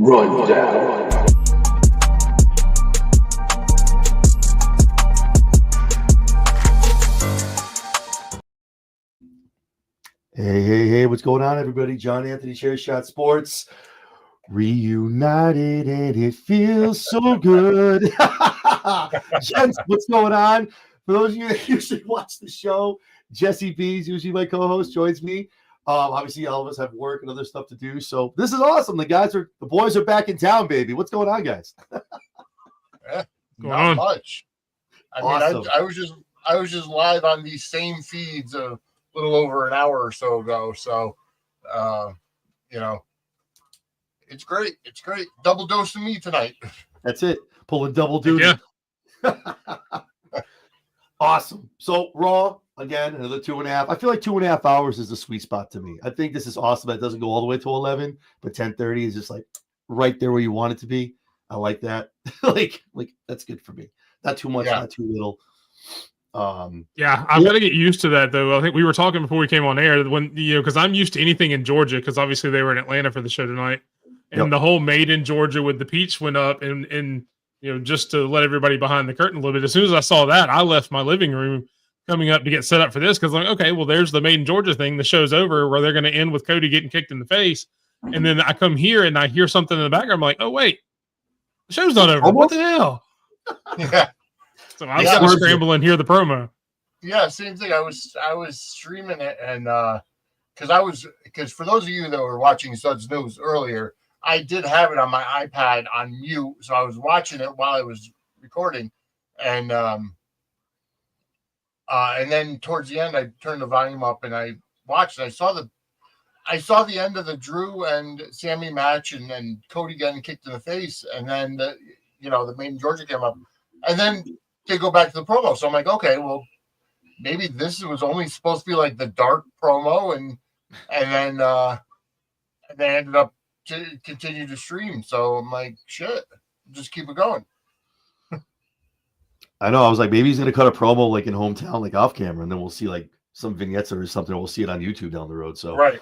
Rundown. Hey, what's going on, everybody? John Anthony, Chair Shot Sports. Reunited, and it feels so good. Gents, what's going on? For those of you that usually watch the show, Jesse B's usually my co-host, joins me. Obviously, all of us have work and other stuff to do, so this is awesome. The boys are back in town, baby. What's going on, guys? Not much. I Awesome. mean, I was just live on these same feeds a little over an hour or so ago. So, it's great. It's great. Double dose of me tonight. That's it. Pulling double duty. Yeah. Awesome. So Raw, again, another 2.5. I feel like 2.5 hours is the sweet spot to me. I think this is awesome that it doesn't go all the way to 11, but 10:30 is just like right there where you want it to be. I like that. like that's good for me. Not too much, not too little. I'm gonna get used to that though. I think we were talking before we came on air when because I'm used to anything in Georgia because obviously they were in Atlanta for the show tonight, and the whole Made in Georgia with the peach went up, and just to let everybody behind the curtain a little bit. As soon as I saw that, I left my living room coming up to get set up for this because I'm like, okay, well, there's the Made in Georgia thing. The show's over where they're going to end with Cody getting kicked in the face, and then I come here and I hear something in the background. I'm like, oh wait, the show's not over. What the hell? Yeah. So I was going to scramble and hear the promo. Yeah, same thing. I was streaming it, and because for those of you that were watching Suds News earlier, I did have it on my iPad on mute, so I was watching it while I was recording, and then towards the end, I turned the volume up and I watched. I saw the end of the Drew and Sammy match, and then Cody getting kicked in the face, and then the Made in Georgia came up, and then they go back to the promo. So I'm like, okay, well, maybe this was only supposed to be like the dark promo, and then they ended up to continue to stream. So I'm like, shit, just keep it going. I know. I was like, maybe he's gonna cut a promo like in hometown, like off camera, and then we'll see like some vignettes or something. We'll see it on YouTube down the road. So right.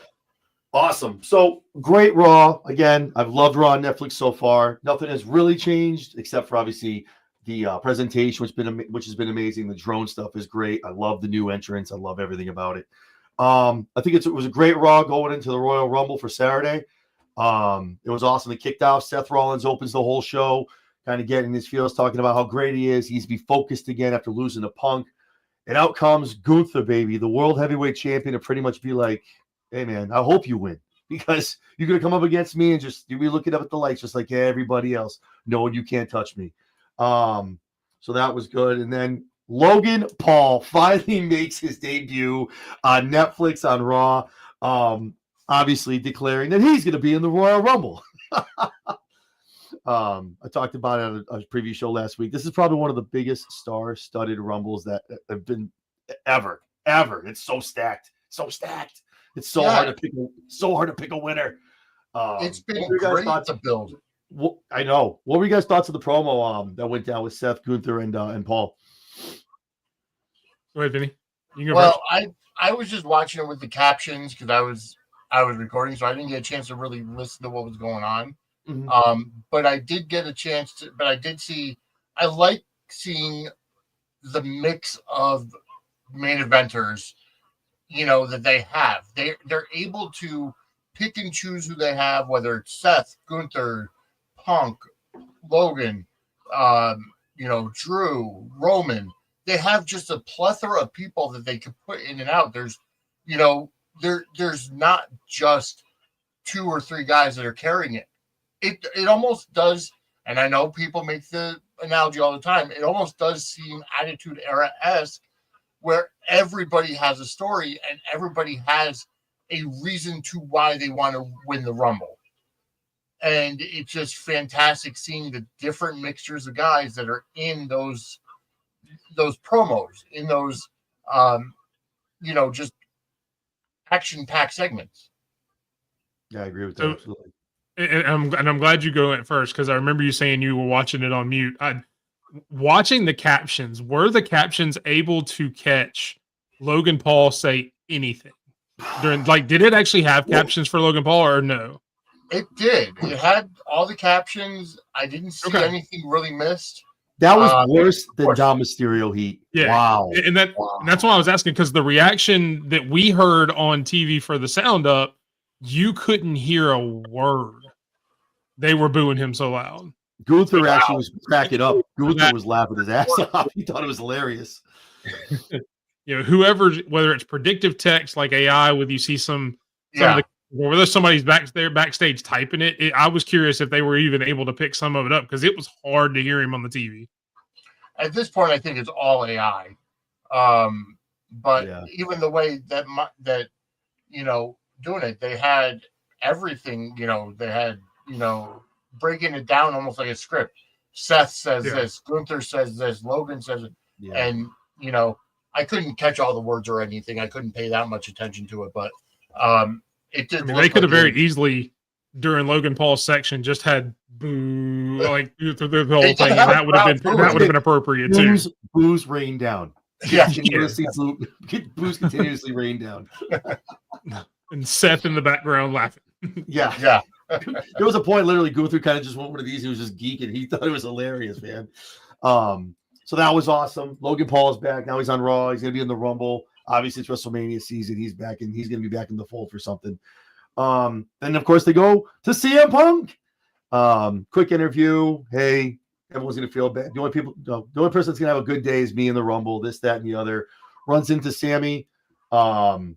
Awesome. So great Raw. Again, I've loved Raw on Netflix so far. Nothing has really changed except for obviously the presentation, which has been amazing. The drone stuff is great. I love the new entrance. I love everything about it. I think it was a great Raw going into the Royal Rumble for Saturday. It was awesome. It kicked off. Seth Rollins opens the whole show, kind of getting his feels, talking about how great he is. He's be focused again after losing to Punk. And out comes Gunther, baby, the world heavyweight champion, to pretty much be like, hey, man, I hope you win because you're going to come up against me and just you'll be looking up at the lights just like everybody else, knowing you can't touch me. So that was good. And then Logan Paul finally makes his debut on Netflix on Raw, obviously declaring that he's going to be in the Royal Rumble. I talked about it on a previous show last week. This is probably one of the biggest star-studded Rumbles that have been ever. It's so stacked. It's so hard to pick a winner. It's been great to build. I know. What were you guys' thoughts of the promo that went down with Seth, Gunther, and Paul? Go ahead, Vinny. Well, I was just watching it with the captions because I was recording, so I didn't get a chance to really listen to what was going on. Mm-hmm. But I did get a chance to. But I did see. I like seeing the mix of main eventers, that they have. They're able to pick and choose who they have, whether it's Seth, Gunther, Punk, Logan, Drew, Roman. They have just a plethora of people that they can put in and out. There's, there's not just 2 or 3 guys that are carrying it. It almost does, and I know people make the analogy all the time. It almost does seem Attitude Era-esque, where everybody has a story and everybody has a reason to why they want to win the Rumble. And it's just fantastic seeing the different mixtures of guys that are in those promos, in those, just action-packed segments. Yeah, I agree with that. Absolutely. And I'm glad you go in first because I remember you saying you were watching it on mute. Watching the captions, were the captions able to catch Logan Paul say anything? Did it actually have captions for Logan Paul or no? It did. It had all the captions. I didn't see Okay. anything really missed. That was worse than course. Dom Mysterio heat. Yeah. Wow. And that's why I was asking, because the reaction that we heard on TV for the sound up, you couldn't hear a word. They were booing him so loud. Gunther actually was cracking up. Gunther was laughing his ass off. He thought it was hilarious. Whoever, whether it's predictive text like AI, with you see some of the, or whether somebody's backstage typing it, I was curious if they were even able to pick some of it up, because it was hard to hear him on the TV. At this point, I think it's all AI. But even the way that doing it, they had everything. They had breaking it down almost like a script. Seth says this, Gunther says this, Logan says it, and I couldn't catch all the words or anything. I couldn't pay that much attention to it, but it did. They could have very easily, during Logan Paul's section, just had boo like through the whole thing, and that would have been appropriate too. Booze rain down. Yeah, booze continuously rain down. And Seth in the background laughing. Yeah. There was a point, literally, Gunther kind of just went one of these. He was just geeking. He thought it was hilarious, man. So that was awesome. Logan Paul is back. Now he's on Raw. He's going to be in the Rumble. Obviously, it's WrestleMania season. He's back, and he's going to be back in the fold for something. And, of course, they go to CM Punk. Quick interview. Hey, everyone's going to feel bad. The only person that's going to have a good day is me in the Rumble, this, that, and the other. Runs into Sammy. And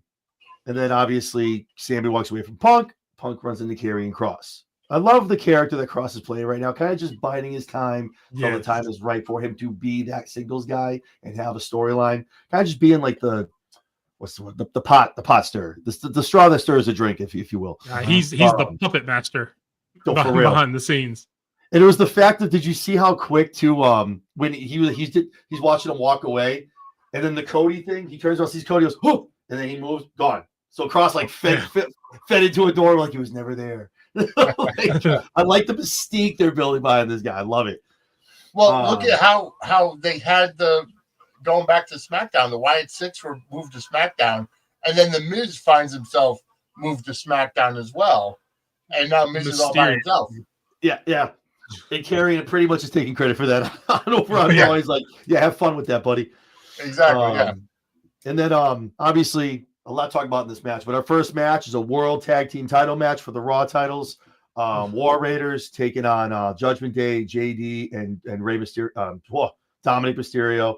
then, obviously, Sammy walks away from Punk. Punk runs into Karrion Kross. I love the character that Kross is playing right now, kind of just biding his time until the time is right for him to be that singles guy and have a storyline. Kind of just being like the pot stir, the straw that stirs the drink, if you will. He's the puppet master behind the scenes. And it was the fact that, did you see how quick to when he's watching him walk away, and then the Cody thing, he turns around, sees Cody, goes, "Whoop," and then he moves, gone. So Kross fed into a door like he was never there. I like the mystique they're building behind this guy. I love it. Well, look at how they had going back to SmackDown. The Wyatt Six were moved to SmackDown, and then the Miz finds himself moved to SmackDown as well, and now Miz is all by himself. Yeah. And Karrion pretty much is taking credit for that. He's like, "Yeah, have fun with that, buddy." Exactly. And then obviously, a lot to talk about in this match, but our first match is a World Tag Team title match for the Raw titles. War Raiders taking on Judgment Day, JD, and Rey Mysterio, Dominic Mysterio.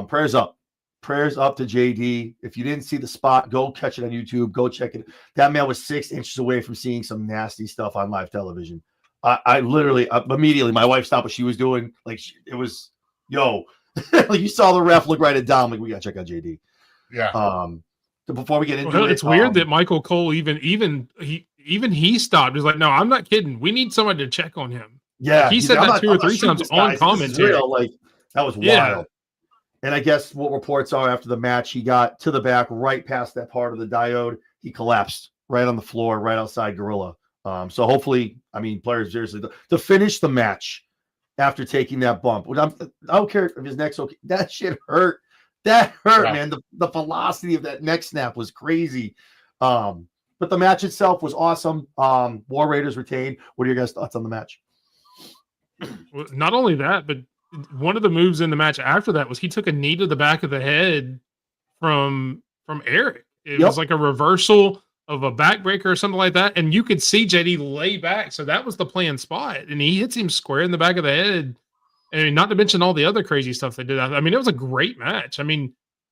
Prayers up to JD. If you didn't see the spot, go catch it on YouTube. Go check it. That man was 6 inches away from seeing some nasty stuff on live television. I literally immediately, my wife stopped what she was doing. Like, it was, like, you saw the ref look right at Dom. Like, we gotta check out JD. Yeah. Before we get into it, it's weird that Michael Cole even he stopped. He's like, "No, I'm not kidding. We need somebody to check on him." Yeah, he said that 2 or 3 times on commentary. Like, that was wild. And I guess what reports are, after the match, he got to the back, right past that part of the diode. He collapsed right on the floor, right outside Gorilla. So hopefully, players, seriously, to finish the match after taking that bump. I don't care if his neck's okay. That shit hurt. That hurt, man. The velocity of that neck snap was crazy. But the match itself was awesome. War Raiders retained. What are your guys' thoughts on the match? Not only that, but one of the moves in the match after that was he took a knee to the back of the head from Eric. It was like a reversal of a backbreaker or something like that. And you could see JD lay back. So that was the planned spot. And he hits him square in the back of the head. And not to mention all the other crazy stuff they did. It was a great match.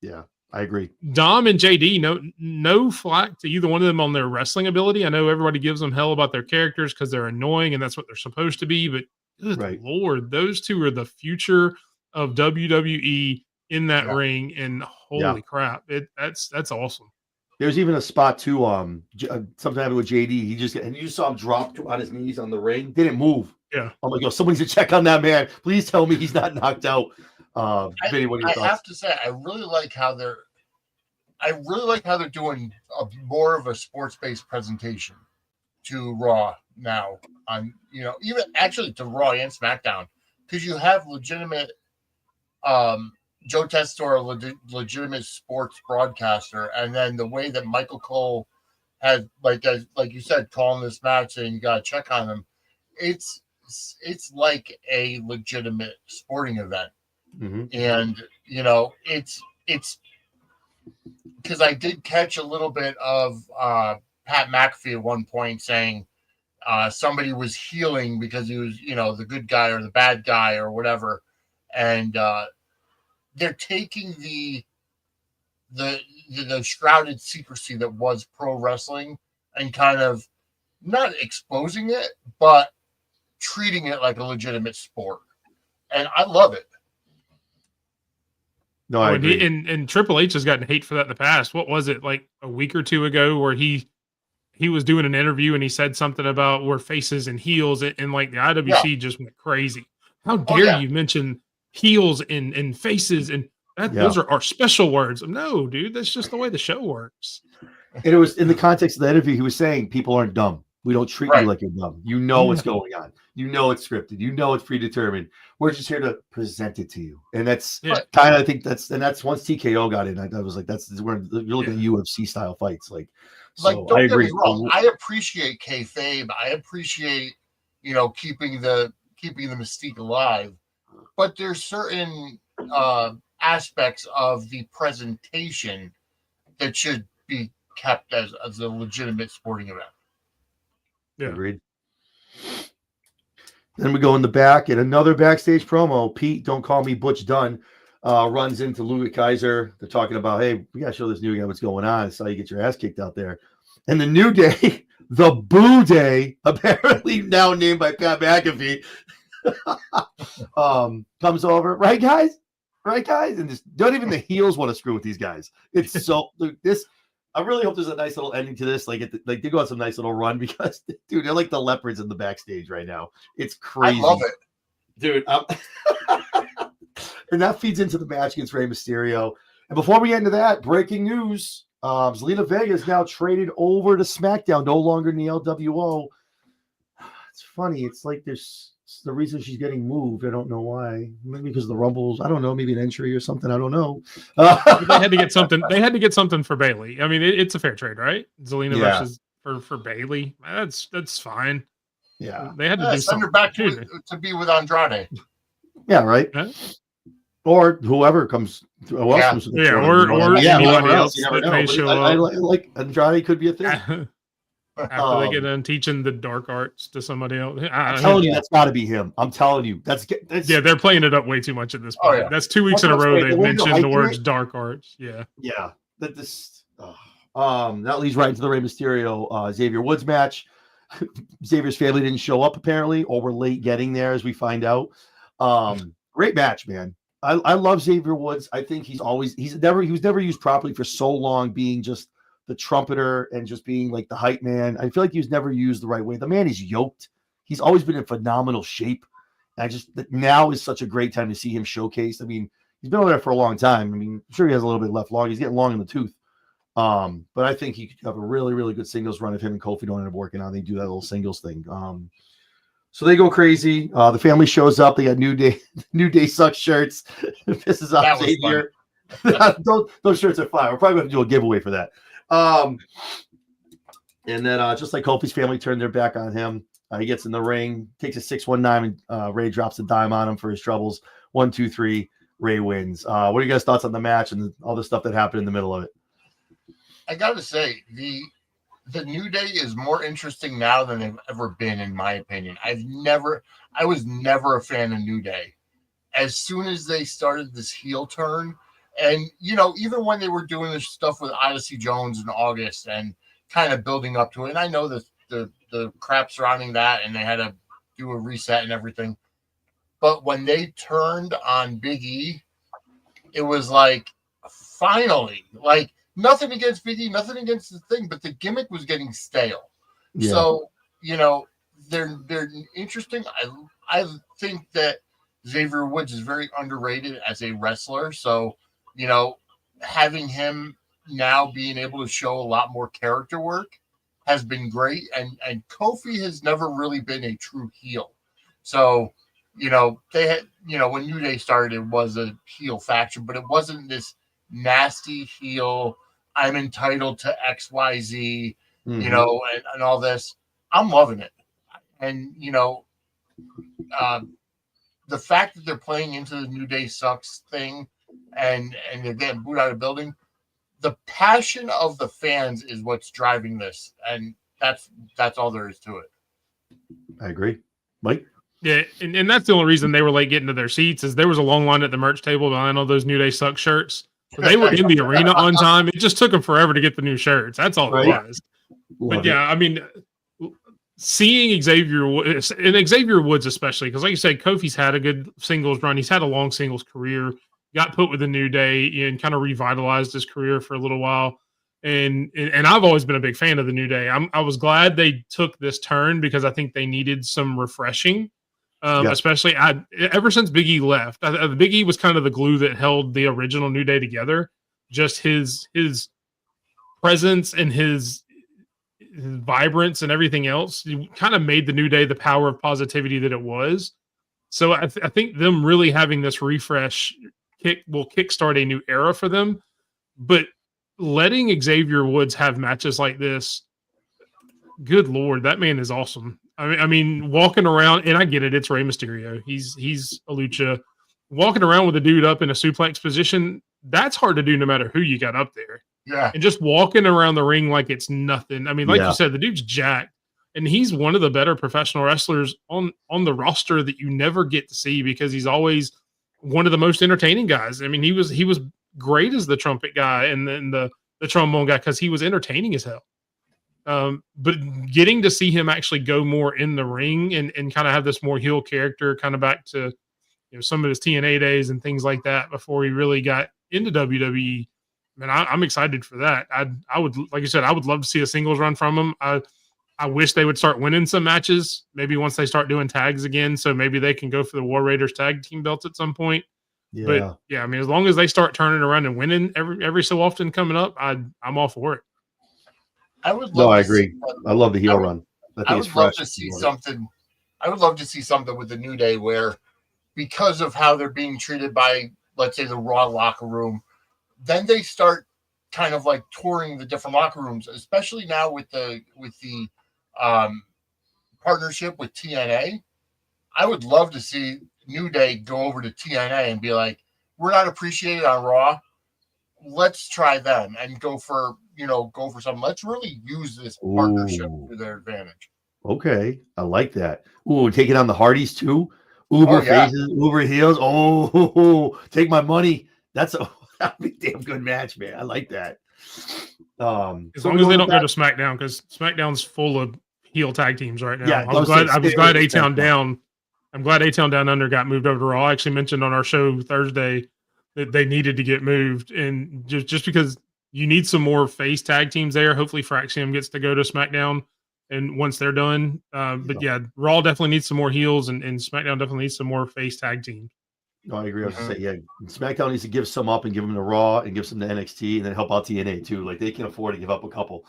Yeah, I agree. Dom and JD, no flack to either one of them on their wrestling ability. I know everybody gives them hell about their characters because they're annoying and that's what they're supposed to be. But good Lord, those two are the future of WWE in that ring. And holy crap, that's awesome. There's even a spot too. Something happened with JD. And you saw him drop on his knees on the ring. Didn't move. Yeah. I'm like, somebody should check on that man. Please tell me he's not knocked out. Vinny, what are your thoughts? I have to say, I really like how they're doing more of a sports-based presentation to Raw now. On even actually to Raw and SmackDown, because you have legitimate Joe Tessitore, legitimate sports broadcaster, and then the way that Michael Cole had like you said, calling this match and you got to check on them. It's like a legitimate sporting event, and it's because I did catch a little bit of Pat McAfee at one point saying somebody was healing because he was the good guy or the bad guy or whatever, and they're taking the shrouded secrecy that was pro wrestling and kind of not exposing it, but treating it like a legitimate sport. And I love it. No, I agree. And Triple H has gotten hate for that in the past. What was it, like a week or two ago, where he was doing an interview and he said something about we're faces and heels, and like the IWC just went crazy. How dare you mention heels and faces, and those are our special words. No, dude, that's just the way the show works. And it was in the context of the interview, he was saying people aren't dumb. We don't treat you like you're dumb. You know what's going on. You know it's scripted. You know it's predetermined. We're just here to present it to you. And that's kind of, I think that's once TKO got in, I was like, that's where you're looking at UFC style fights. Like don't get me wrong. I appreciate kayfabe. I appreciate, keeping the mystique alive. But there's certain aspects of the presentation that should be kept as a legitimate sporting event. Yeah. Agreed. Then we go in the back and another backstage promo. Pete, don't call me Butch Dunn, runs into Ludwig Kaiser. They're talking about, hey, we got to show this new guy what's going on. I saw you get your ass kicked out there. And the New Day, the Boo Day, apparently now named by Pat McAfee, comes over. Right, guys? And just don't even the heels want to screw with these guys. It's so this. I really hope there's a nice little ending to this. Like they go on some nice little run because, dude, they're like the leopards in the backstage right now. It's crazy. I love it, dude. And that feeds into the match against Rey Mysterio. And before we get into that, breaking news: Zelina Vega is now traded over to SmackDown, no longer in the LWO. It's funny. It's like there's the reason she's getting moved. I don't know why. Maybe because of the Rumbles. I don't know. Maybe an entry or something. I don't know. They had to get something. They had to get something for Bayley. I mean, it's a fair trade, right? Zelina versus for Bayley. That's fine. Yeah, they had to do send something. her back to be with Andrade. Yeah, right. Huh? Or whoever comes. Or anybody else that may show up. I like Andrade could be a thing. After they get done teaching the dark arts to somebody else. I'm telling you, that's got to be him. I'm telling you. That's they're playing it up way too much at this point. That's 2 weeks in a row they've mentioned the words dark arts. Yeah. That leads right into the Rey Mysterio Xavier Woods match. Xavier's family didn't show up apparently, or were late getting there, as we find out. Great match, man. I love Xavier Woods. I think he was never used properly for so long, being just the trumpeter and just being like the hype man. I feel like he was never used the right way. The man is yoked. He's always been in phenomenal shape. Now is such a great time to see him showcased. I mean, he's been over there for a long time. I mean, I'm sure he has a little bit left long. He's getting long in the tooth. But I think he could have a really, really good singles run if him and Kofi don't end up working out. They do that little singles thing. So they go crazy. The family shows up. They got New Day sucks shirts. Pisses off Xavier. Those shirts are fine. We're probably going to do a giveaway for that. And then just like Kofi's family turned their back on him, he gets in the ring, takes a 619, and Ray drops a dime on him for his troubles. 1, 2, 3. Ray wins. What are you guys' thoughts on the match and all the stuff that happened in the middle of it? I gotta say, the New Day is more interesting now than they've ever been, in my opinion. I was never a fan of New Day. As soon as they started this heel turn, and even when they were doing this stuff with Odyssey Jones in August and kind of building up to it, and I know the crap surrounding that, and they had to do a reset and everything. But when they turned on Big E, it was like, finally, like, nothing against Big E, nothing against the thing, but the gimmick was getting stale. Yeah. So, they're interesting. I think that Xavier Woods is very underrated as a wrestler. So, having him now being able to show a lot more character work has been great. And Kofi has never really been a true heel. So, they had, when New Day started, it was a heel faction, but it wasn't this nasty heel, I'm entitled to XYZ, you know, and all this. I'm loving it. And, you know, the fact that they're playing into the New Day sucks thing and they're getting booed out of the building, the passion of the fans is what's driving this. And that's all there is to it. I agree. Mike? Yeah, and that's the only reason they were late getting to their seats is there was a long line at the merch table behind all those New Day Suck shirts. So they were in the arena on time. It just took them forever to get the new shirts. That's all it was. But yeah, I mean, seeing Xavier Woods, and Xavier Woods especially, because like you said, Kofi's had a good singles run. He's had a long singles career, got put with the New Day and kind of revitalized his career for a little while. And I've always been a big fan of the New Day. I was glad they took this turn because I think they needed some refreshing. Especially ever since Big E left, the Big E was kind of the glue that held the original New Day together. Just his presence and his vibrance and everything else kind of made the New Day the power of positivity that it was. So I think them really having this refresh will kickstart a new era for them. But letting Xavier Woods have matches like this, good Lord, that man is awesome. I mean, walking around, and I get it, it's Rey Mysterio. He's a lucha. Walking around with a dude up in a suplex position, that's hard to do no matter who you got up there. Yeah. And just walking around the ring like it's nothing. I mean, like you said, the dude's jacked, and he's one of the better professional wrestlers on the roster that you never get to see because he's always one of the most entertaining guys. I mean, he was great as the trumpet guy and then the trombone guy because he was entertaining as hell. But getting to see him actually go more in the ring and kind of have this more heel character, kind of back to some of his TNA days and things like that before he really got into WWE. Man, I'm excited for that. I would, like you said, I would love to see a singles run from him. I wish they would start winning some matches. Maybe once they start doing tags again, so maybe they can go for the War Raiders tag team belts at some point. Yeah. But yeah, I mean, as long as they start turning around and winning every so often coming up, I'm all for it. I would love. No, I agree. I love the heel run. I would love to see something. I would love to see something with the New Day where, because of how they're being treated by, let's say, the Raw locker room, then they start kind of like touring the different locker rooms, especially now with the partnership with TNA. I would love to see New Day go over to TNA and be like, "We're not appreciated on Raw. Let's try them and go for something. Let's really use this partnership to their advantage." Okay, I like that. Ooh, taking on the Hardys too. Uber faces, Uber heels. Oh, take my money. That'd be a damn good match, man. I like that. As long as they don't go to SmackDown, because SmackDown's full of heel tag teams right now. Yeah, I was glad A-Town Down. I'm glad A-Town Down Under got moved over to Raw. I actually mentioned on our show Thursday that they needed to get moved, and just because you need some more face tag teams there. Hopefully, Fraxium gets to go to SmackDown, and once they're done. But yeah, Raw definitely needs some more heels, and SmackDown definitely needs some more face tag teams. No, I agree. I was going to say, yeah, SmackDown needs to give some up and give them to Raw and give some to NXT, and then help out TNA too. Like they can afford to give up a couple.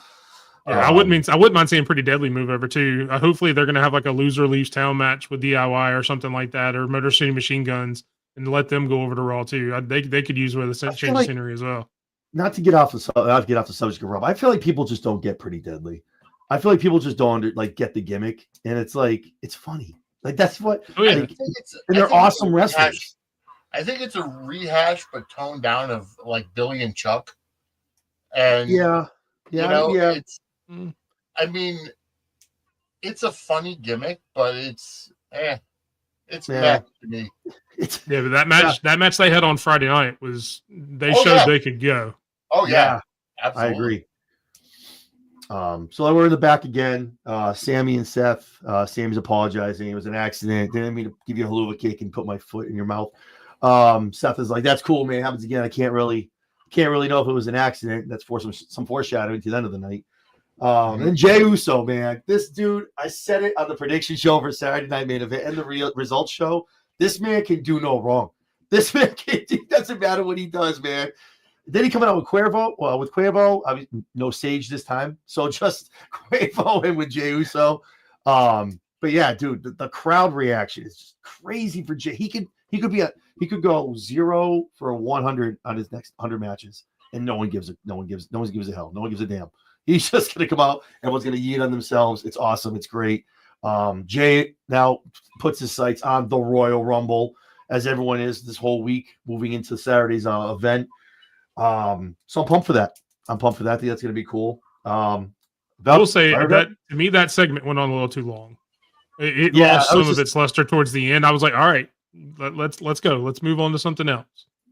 Yeah, I wouldn't mind seeing Pretty Deadly move over too. Hopefully, they're going to have like a loser leaves town match with DIY or something like that, or Motor City Machine Guns, and let them go over to Raw too. They could use with a change of scenery as well. Not to get off the subject of Rob, I feel like people just don't get Pretty Deadly. I feel like people just don't get the gimmick, and it's like it's funny. Like that's what. Oh yeah, and they're awesome wrestlers. I think it's a rehash, but toned down of like Billy and Chuck. And it's. I mean, it's a funny gimmick, but it's meh to me. But that match they had on Friday night was they showed they could go. Oh yeah, absolutely. I agree. So we're in the back again. Sammy and Seth. Sammy's apologizing. It was an accident. Didn't mean to give you a haluva cake and put my foot in your mouth. Seth is like, "That's cool, man. It happens again. I can't really know if it was an accident." That's for some foreshadowing to the end of the night. And Jey Uso, man, this dude, I said it on the prediction show for Saturday Night Main Event and the results show. This man can do no wrong. This man it doesn't matter what he does, man. Then he coming out with Cuervo. Well, with Cuervo, I mean, no Sage this time, so just Cuervo and with Jey Uso. But yeah, dude, the crowd reaction is just crazy for Jey. He could go 0 for 100 on his next 100 matches, and no one gives a hell. No one gives a damn. He's just going to come out. Everyone's going to yeet on themselves. It's awesome. It's great. Jay now puts his sights on the Royal Rumble, as everyone is this whole week, moving into Saturday's event. So I'm pumped for that. I think that's going to be cool. I will say that to me, that segment went on a little too long. It lost some of its luster towards the end. I was like, all right, let's go. Let's move on to something else.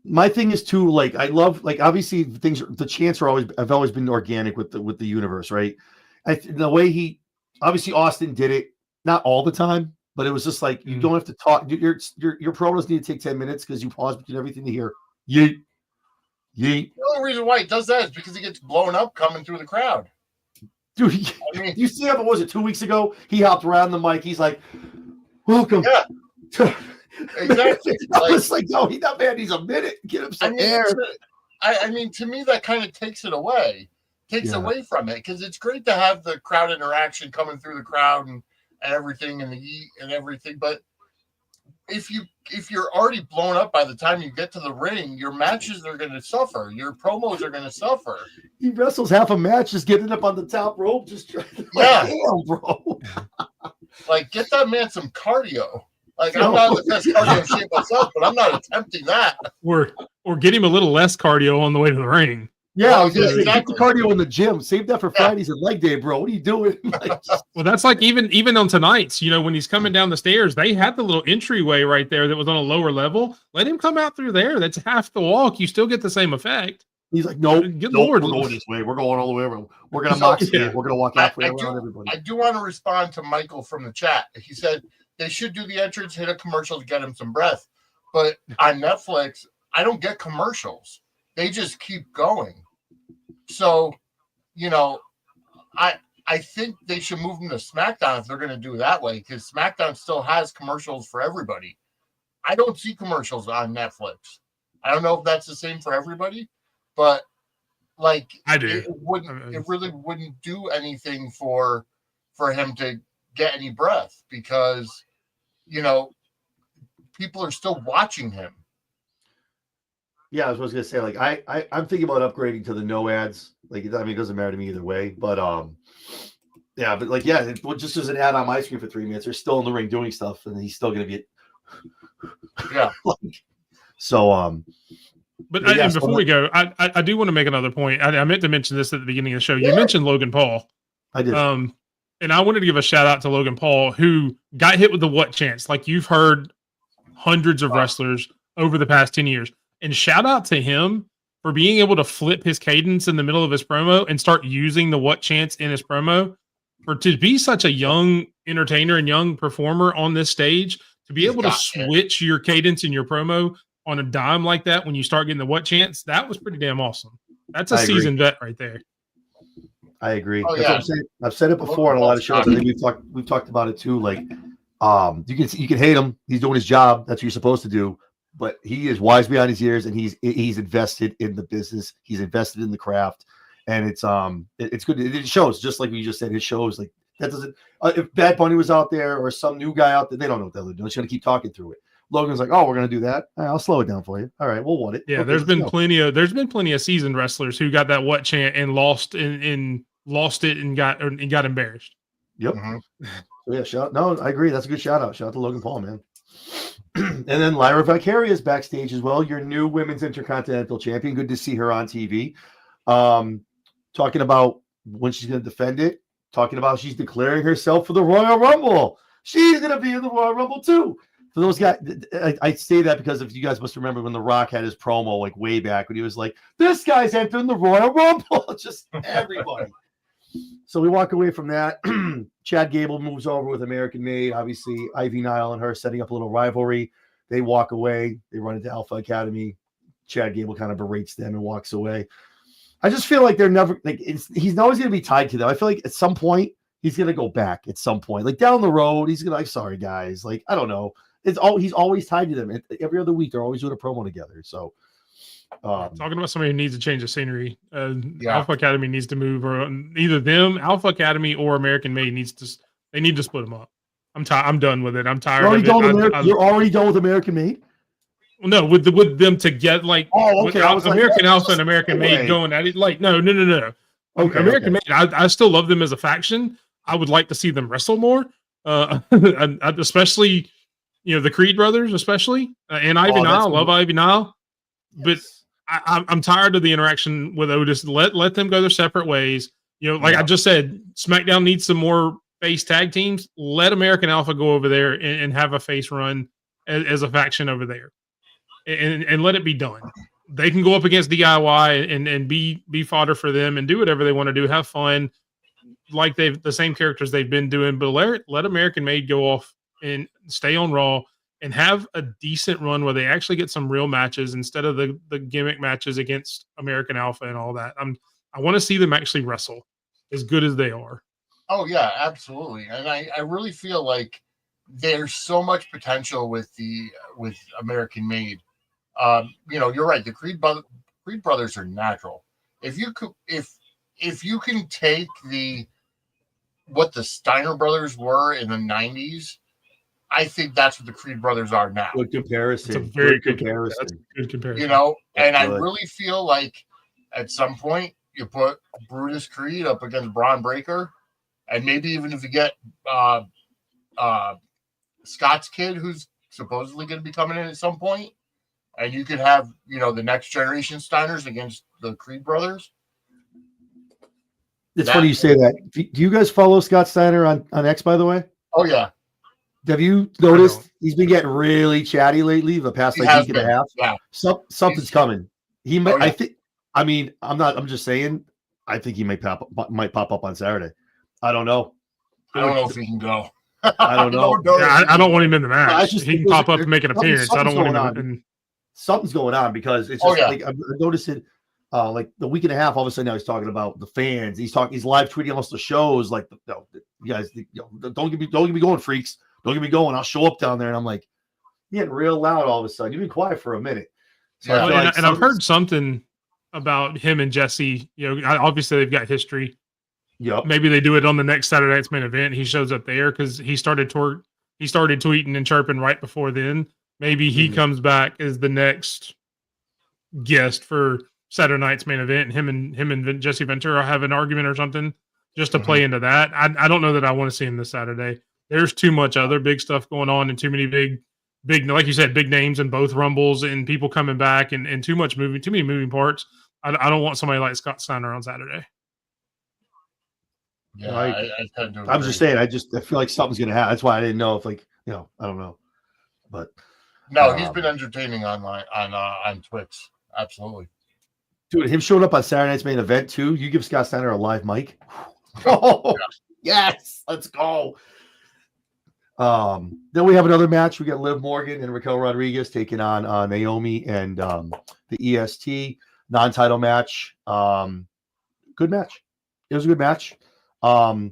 My thing is too, like, I love, like, obviously the chants have always been organic with the universe, right? The way obviously Austin did it, not all the time, but it was just like, you don't have to talk. Your promos need to take 10 minutes because you pause between everything to hear. Yeet. The only reason why he does that is because he gets blown up coming through the crowd. Dude, you see how, what was it, 2 weeks ago? He hopped around the mic. He's like, welcome. Yeah. Exactly. I was like, no, he's not bad. He's a minute. Get him some air. I mean, to me, that kind of takes it away. Away from it, because it's great to have the crowd interaction coming through the crowd and everything and the eat and everything. But if you're already blown up by the time you get to the ring, your matches are going to suffer. Your promos are going to suffer. He wrestles half a match just getting up on the top rope, just damn, bro. Like, get that man some cardio. Like, I'm not in the best cardio shape myself, but I'm not attempting that. Or get him a little less cardio on the way to the ring. Yeah, I was gonna say, get the cardio in the gym. Save that for Fridays and leg day, bro. What are you doing? Well, that's like even on tonight's, when he's coming down the stairs, they had the little entryway right there that was on a lower level. Let him come out through there. That's half the walk. You still get the same effect. He's like, nope, we're going this way. We're going all the way around. We're going to mock it. We're going to walk halfway around everybody. I do want to respond to Michael from the chat. He said they should do the entrance, hit a commercial to get him some breath. But on Netflix, I don't get commercials. They just keep going. So, I think they should move them to SmackDown if they're going to do it that way, because SmackDown still has commercials for everybody. I don't see commercials on Netflix. I don't know if that's the same for everybody, but like I do. It really wouldn't do anything for him to get any breath, because people are still watching him. Yeah, I was gonna say, like, I'm thinking about upgrading to the no ads. Like, I mean, it doesn't matter to me either way. But just as an ad on my screen for 3 minutes, they're still in the ring doing stuff, and he's still gonna be So But and before we go, I do want to make another point. I meant to mention this at the beginning of the show. You mentioned Logan Paul. I did. And I wanted to give a shout out to Logan Paul, who got hit with the what chance. Like, you've heard hundreds of wrestlers over the past 10 years. And shout out to him for being able to flip his cadence in the middle of his promo and start using the what chance in his promo. To be such a young entertainer and young performer on this stage, to be able to switch your cadence in your promo on a dime like that when you start getting the what chance, that was pretty damn awesome. That's a seasoned vet right there. I agree. Oh, That's what I'm saying. I've said it before on a lot of shows. I think we've talked about it too. Like, you can hate him. He's doing his job. That's what you're supposed to do. But he is wise beyond his years, and he's invested in the business. He's invested in the craft, and it's good. It shows, just like we just said. It shows, like, that doesn't. If Bad Bunny was out there or some new guy out there, they don't know what they're doing. They're just gonna keep talking through it. Logan's like, oh, we're gonna do that. All right, I'll slow it down for you. All right, we'll want it. Yeah, okay, there's been plenty of seasoned wrestlers who got that what chant and lost it and got embarrassed. Yep. Mm-hmm. So yeah, I agree. That's a good shout out. Shout out to Logan Paul, man. And then Lyra Vicarious backstage as well, your new women's intercontinental champion. Good to see her on TV. Talking about when she's going to defend it. Talking about she's declaring herself for the Royal Rumble. She's going to be in the Royal Rumble too. For those guys, I say that because if you guys must remember when The Rock had his promo like way back when he was like, "This guy's entering the Royal Rumble," just everybody. So we walk away from that. Chad Gable moves over with American Made. Obviously, Ivy Nile and her setting up a little rivalry. They walk away. They run into Alpha Academy. Chad Gable kind of berates them and walks away. I just feel like they're never like he's always going to be tied to them. I feel like at some point he's going to go back. At some point, like down the road, he's going to like, sorry guys, like I don't know. He's always tied to them. Every other week they're always doing a promo together. So. Talking about somebody who needs to change the scenery. Alpha Academy needs to move, or either them, Alpha Academy, or American Made need to split them up. I'm done with it. I'm tired of it. You're already done with American Made? No, with them together, like okay. American Alpha and American Made going at it. Like no. Okay, American okay. Made, I still love them as a faction. I would like to see them wrestle more, and especially the Creed brothers, especially and Ivy Nile. Love Ivy Nile, but I'm tired of the interaction with Otis. Let them go their separate ways. Like I just said, SmackDown needs some more face tag teams. Let American Alpha go over there and have a face run as a faction over there, and let it be done. They can go up against DIY and be fodder for them and do whatever they want to do. Have fun, like the same characters they've been doing. But let American Made go off and stay on Raw and have a decent run where they actually get some real matches instead of the gimmick matches against American Alpha and all that. I want to see them actually wrestle as good as they are. Oh yeah, absolutely. And I really feel like there's so much potential with American Made. You're right. The Creed brothers are natural. If you can take what the Steiner brothers were in the 90s, I think that's what the Creed brothers are now. Good comparison. It's a very good comparison. That's a good comparison. And I good. really feel like at some point you put Brutus Creed up against Braun Breaker, and maybe even if you get Scott's kid, who's supposedly going to be coming in at some point, and you could have the next generation Steiners against the Creed brothers. It's funny you say that. Do you guys follow Scott Steiner on X, by the way? Oh yeah. Have you noticed he's been getting really chatty lately? The past week and a half. Yeah. Something's coming. He might. Oh, yeah. I think. I mean, I'm just saying. I think he might pop up on Saturday. I don't know. I don't know if he can go. I don't know. I don't want him in the match. He can pop up and make an appearance. I don't want him in. Something's going on because it's just like I'm noticing. Like the week and a half, all of a sudden now he's talking about the fans. He's live tweeting almost the shows. Like, you guys, don't get me going, freaks. Don't get me going. I'll show up down there, and I'm like, getting real loud all of a sudden. You've been quiet for a minute. So and I've heard something about him and Jesse. Obviously they've got history. Yep. Maybe they do it on the next Saturday night's main event. He shows up there because he started tweeting and chirping right before then. Maybe he comes back as the next guest for Saturday night's main event. Him and Jesse Ventura have an argument or something just to play into that. I don't know that I want to see him this Saturday. There's too much other big stuff going on and too many big, like you said, big names in both Rumbles and people coming back and too many moving parts. I don't want somebody like Scott Steiner on Saturday. Yeah, I'm just saying. I feel like something's gonna happen. That's why I didn't know if I don't know, but no, he's been entertaining online on Twitch. Absolutely, dude. Him showing up on Saturday night's main event too. You give Scott Steiner a live mic. Oh yes, let's go. Then we have another match. We got Liv Morgan and Raquel Rodriguez taking on Naomi and the EST non-title match. Good match. It was a good match. A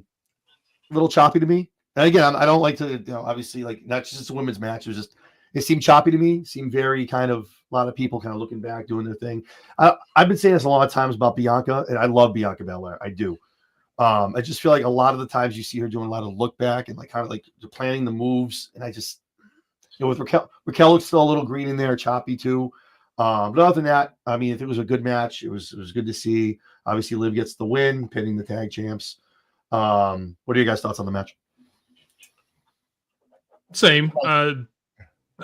little choppy to me. And again, I don't like to, obviously, like not just a women's match. It seemed choppy to me. It seemed very kind of a lot of people kind of looking back, doing their thing. I've been saying this a lot of times about Bianca, and I love Bianca Belair. I do. I just feel like a lot of the times you see her doing a lot of look back and like kind of like planning the moves. And I just, with Raquel looks still a little green in there, choppy too. But other than that, I mean, if it was a good match, it was good to see. Obviously, Liv gets the win, pinning the tag champs. What are your guys' thoughts on the match? Same.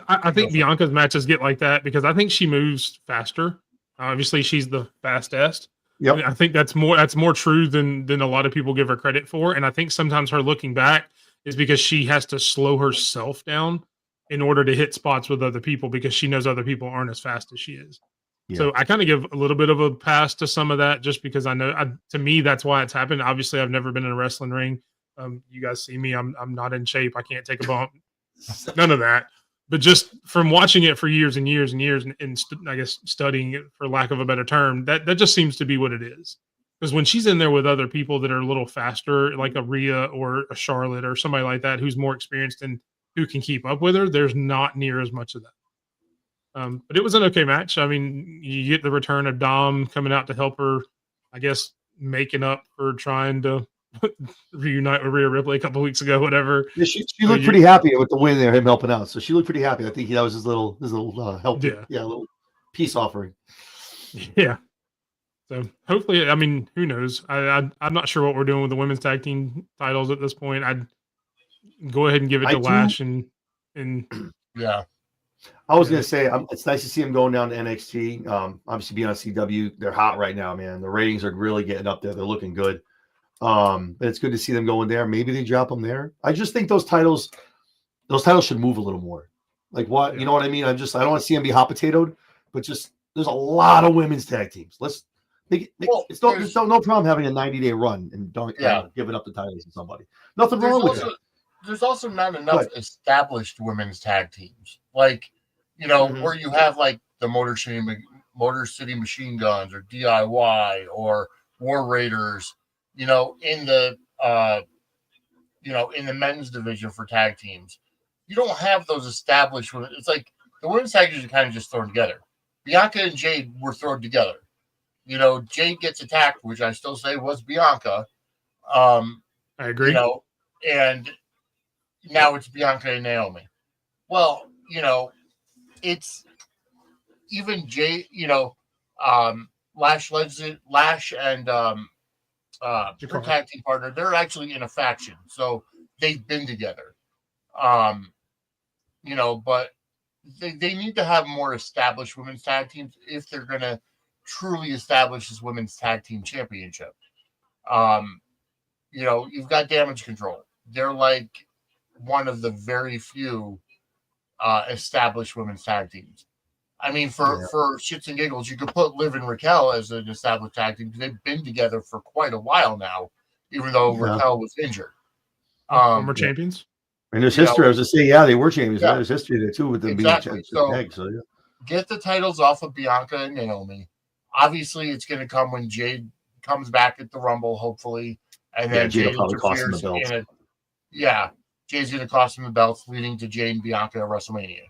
I think Bianca's matches get like that because I think she moves faster. Obviously, she's the fastest. Yep. I mean, I think that's more true than a lot of people give her credit for. And I think sometimes her looking back is because she has to slow herself down in order to hit spots with other people because she knows other people aren't as fast as she is. Yeah. So I kind of give a little bit of a pass to some of that just because I know to me, that's why it's happened. Obviously, I've never been in a wrestling ring. You guys see me. I'm not in shape. I can't take a bump. None of that. But just from watching it for years and years and years and I guess studying it, for lack of a better term, that just seems to be what it is. Because when she's in there with other people that are a little faster, like a Rhea or a Charlotte or somebody like that who's more experienced and who can keep up with her, there's not near as much of that. But it was an okay match. I mean, you get the return of Dom coming out to help her, I guess, making up for trying to reunite with Rhea Ripley a couple weeks ago, whatever. Yeah, she looked pretty happy with the win there, him helping out. So she looked pretty happy. I think that was his little help. Yeah, a little peace offering. Yeah. So hopefully, I mean, who knows? I'm not sure what we're doing with the women's tag team titles at this point. I'd go ahead and give it to Lash and yeah. I was gonna say it's nice to see him going down to NXT. Obviously being on CW, they're hot right now, man. The ratings are really getting up there. They're looking good. But it's good to see them going there. Maybe they drop them there. I just think those titles should move a little more. Like what? You know what I mean? I don't want to see them be hot potatoed, but just there's a lot of women's tag teams. Let's make it. There's no problem having a 90-day run and giving up the titles to somebody. Nothing wrong with that. There's also not enough established women's tag teams, like where you have like the Motor City Machine Guns or DIY or War Raiders, in the in the men's division for tag teams. You don't have those established women. It's like the women's tag teams are kind of just thrown together. Bianca and Jade were thrown together. Jade gets attacked, which I still say was Bianca. I agree. And now it's Bianca and Naomi. Well, it's even Jade, Lash and her tag team partner, they're actually in a faction. So they've been together. But they need to have more established women's tag teams if they're going to truly establish this women's tag team championship. You've got Damage Control. They're like one of the very few established women's tag teams. I mean, for shits and giggles, you could put Liv and Raquel as an established tag team because they've been together for quite a while now, even though Raquel was injured. Former champions. And there's history. I was just saying, they were champions. Yeah. There's history there too with them being tagged. So get the titles off of Bianca and Naomi. Obviously, it's going to come when Jade comes back at the Rumble, hopefully, and then Jade will probably cost him the belt. Jade's going to cost him the belts, leading to Jade and Bianca at WrestleMania.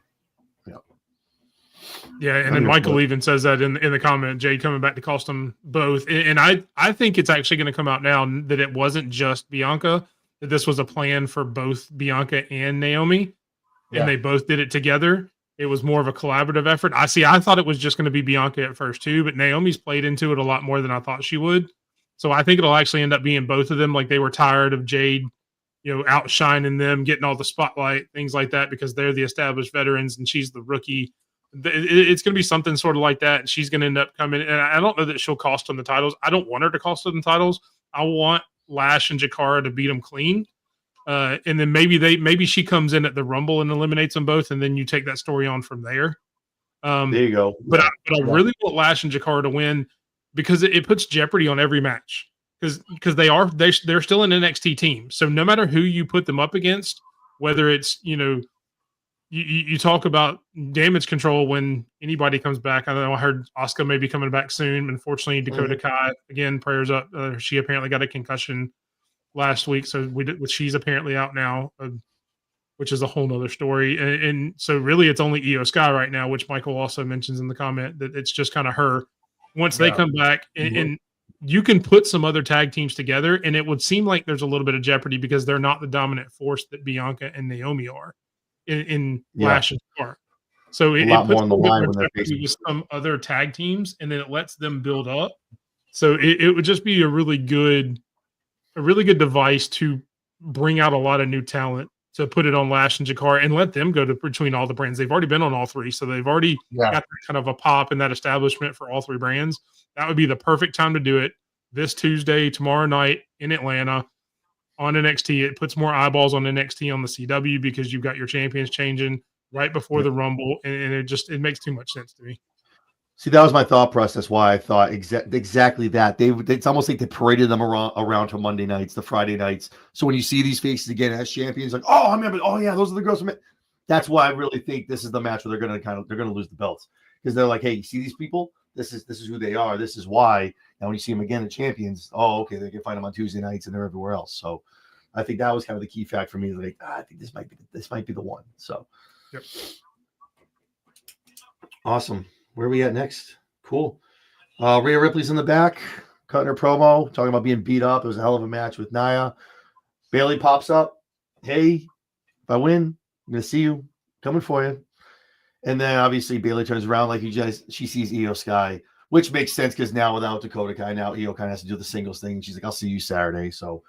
Yeah, and then Michael even says that in the comment, Jade coming back to cost them both. And I think it's actually going to come out now that it wasn't just Bianca, that this was a plan for both Bianca and Naomi, and they both did it together. It was more of a collaborative effort. I thought it was just going to be Bianca at first too, but Naomi's played into it a lot more than I thought she would. So I think it'll actually end up being both of them. Like they were tired of Jade, outshining them, getting all the spotlight, things like that, because they're the established veterans and she's the rookie. It's going to be something sort of like that. And she's going to end up coming. And I don't know that she'll cost them the titles. I don't want her to cost them the titles. I want Lash and Jakara to beat them clean. And then maybe she comes in at the Rumble and eliminates them both. And then you take that story on from there. There you go. But I really want Lash and Jakara to win because it puts jeopardy on every match. Because they're still an NXT team. So no matter who you put them up against, whether it's, you talk about Damage Control when anybody comes back. I know I heard Asuka may be coming back soon. Unfortunately, Dakota Kai, again, prayers up. She apparently got a concussion last week. So she's apparently out now, which is a whole nother story. And so really it's only Io Sky right now, which Michael also mentions in the comment that it's just kind of her. Once they come back and you can put some other tag teams together and it would seem like there's a little bit of jeopardy because they're not the dominant force that Bianca and Naomi are in Lash and Scar. So it puts more on the line when they're facing with some other tag teams and then it lets them build up. So it would just be a really good device to bring out a lot of new talent to put it on Lash and Jakara and let them go to between all the brands. They've already been on all three. So they've already got that kind of a pop and that establishment for all three brands. That would be the perfect time to do it this Tuesday, tomorrow night in Atlanta on NXT. It puts more eyeballs on NXT on the CW because you've got your champions changing right before the Rumble. And it makes too much sense to me. See, that was my thought process. Why I thought exactly that. It's almost like they paraded them around to Monday nights, the Friday nights. So when you see these faces again as champions, like, I remember. Oh yeah, those are the girls. That's why I really think this is the match where they're gonna lose the belts because they're like, hey, you see these people? This is who they are. This is why. Now when you see them again, the champions, okay, they can find them on Tuesday nights and they're everywhere else. So I think that was kind of the key fact for me. Like, I think this might be the one. So, awesome. Where are we at next? Cool. Rhea Ripley's in the back, cutting her promo, talking about being beat up. It was a hell of a match with Nia. Bayley pops up. Hey, if I win, I'm going to see you. Coming for you. And then obviously Bayley turns around like she sees Io Sky which makes sense because now without Dakota Kai, now Io kind of has to do the singles thing. She's like, I'll see you Saturday. So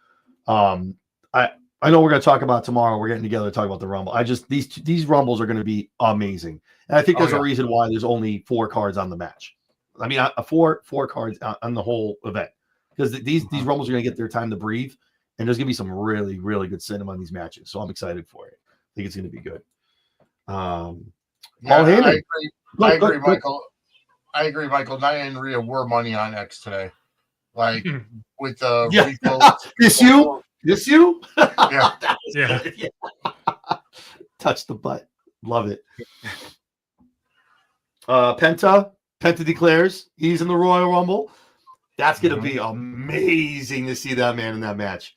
I know we're going to talk about tomorrow. We're getting together to talk about the Rumble. These Rumbles are going to be amazing. And I think there's a reason why there's only 4 cards on the match. I mean, four cards on the whole event, because these Rumbles are going to get their time to breathe, and there's going to be some really, really good cinema on these matches. So I'm excited for it. I think it's going to be good. Paul Heyman. I agree, Michael. I agree, Michael. Nia and Rhea were money on X today. Like with the Rico. This you? Yeah. Touch the butt. Love it. Penta declares he's in the Royal Rumble. That's going to be amazing to see that man in that match.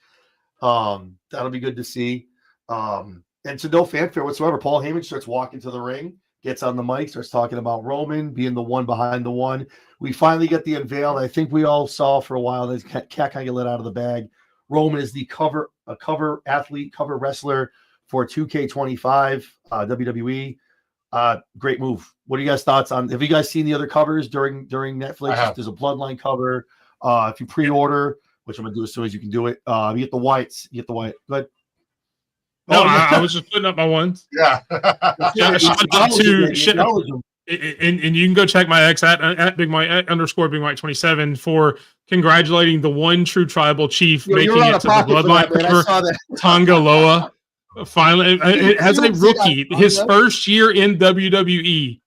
That'll be good to see. And to no fanfare whatsoever, Paul Heyman starts walking to the ring, gets on the mic, starts talking about Roman being the one behind the one. We finally get the unveil. I think we all saw for a while that cat kind of get let out of the bag. Roman is the cover athlete, cover wrestler for 2K25 WWE. Great move. What are you guys' thoughts on? Have you guys seen the other covers during Netflix? There's a Bloodline cover. If you pre-order, which I'm gonna do as soon as you can do it, you get the whites. You get the white. But I was just putting up my ones. Yeah. Shout out to and you can go check my X at Big Mike _Big Mike 27 for congratulating the one true tribal chief making it to the Bloodline cover, Tonga Loa. Finally, as a rookie, his first year in WWE.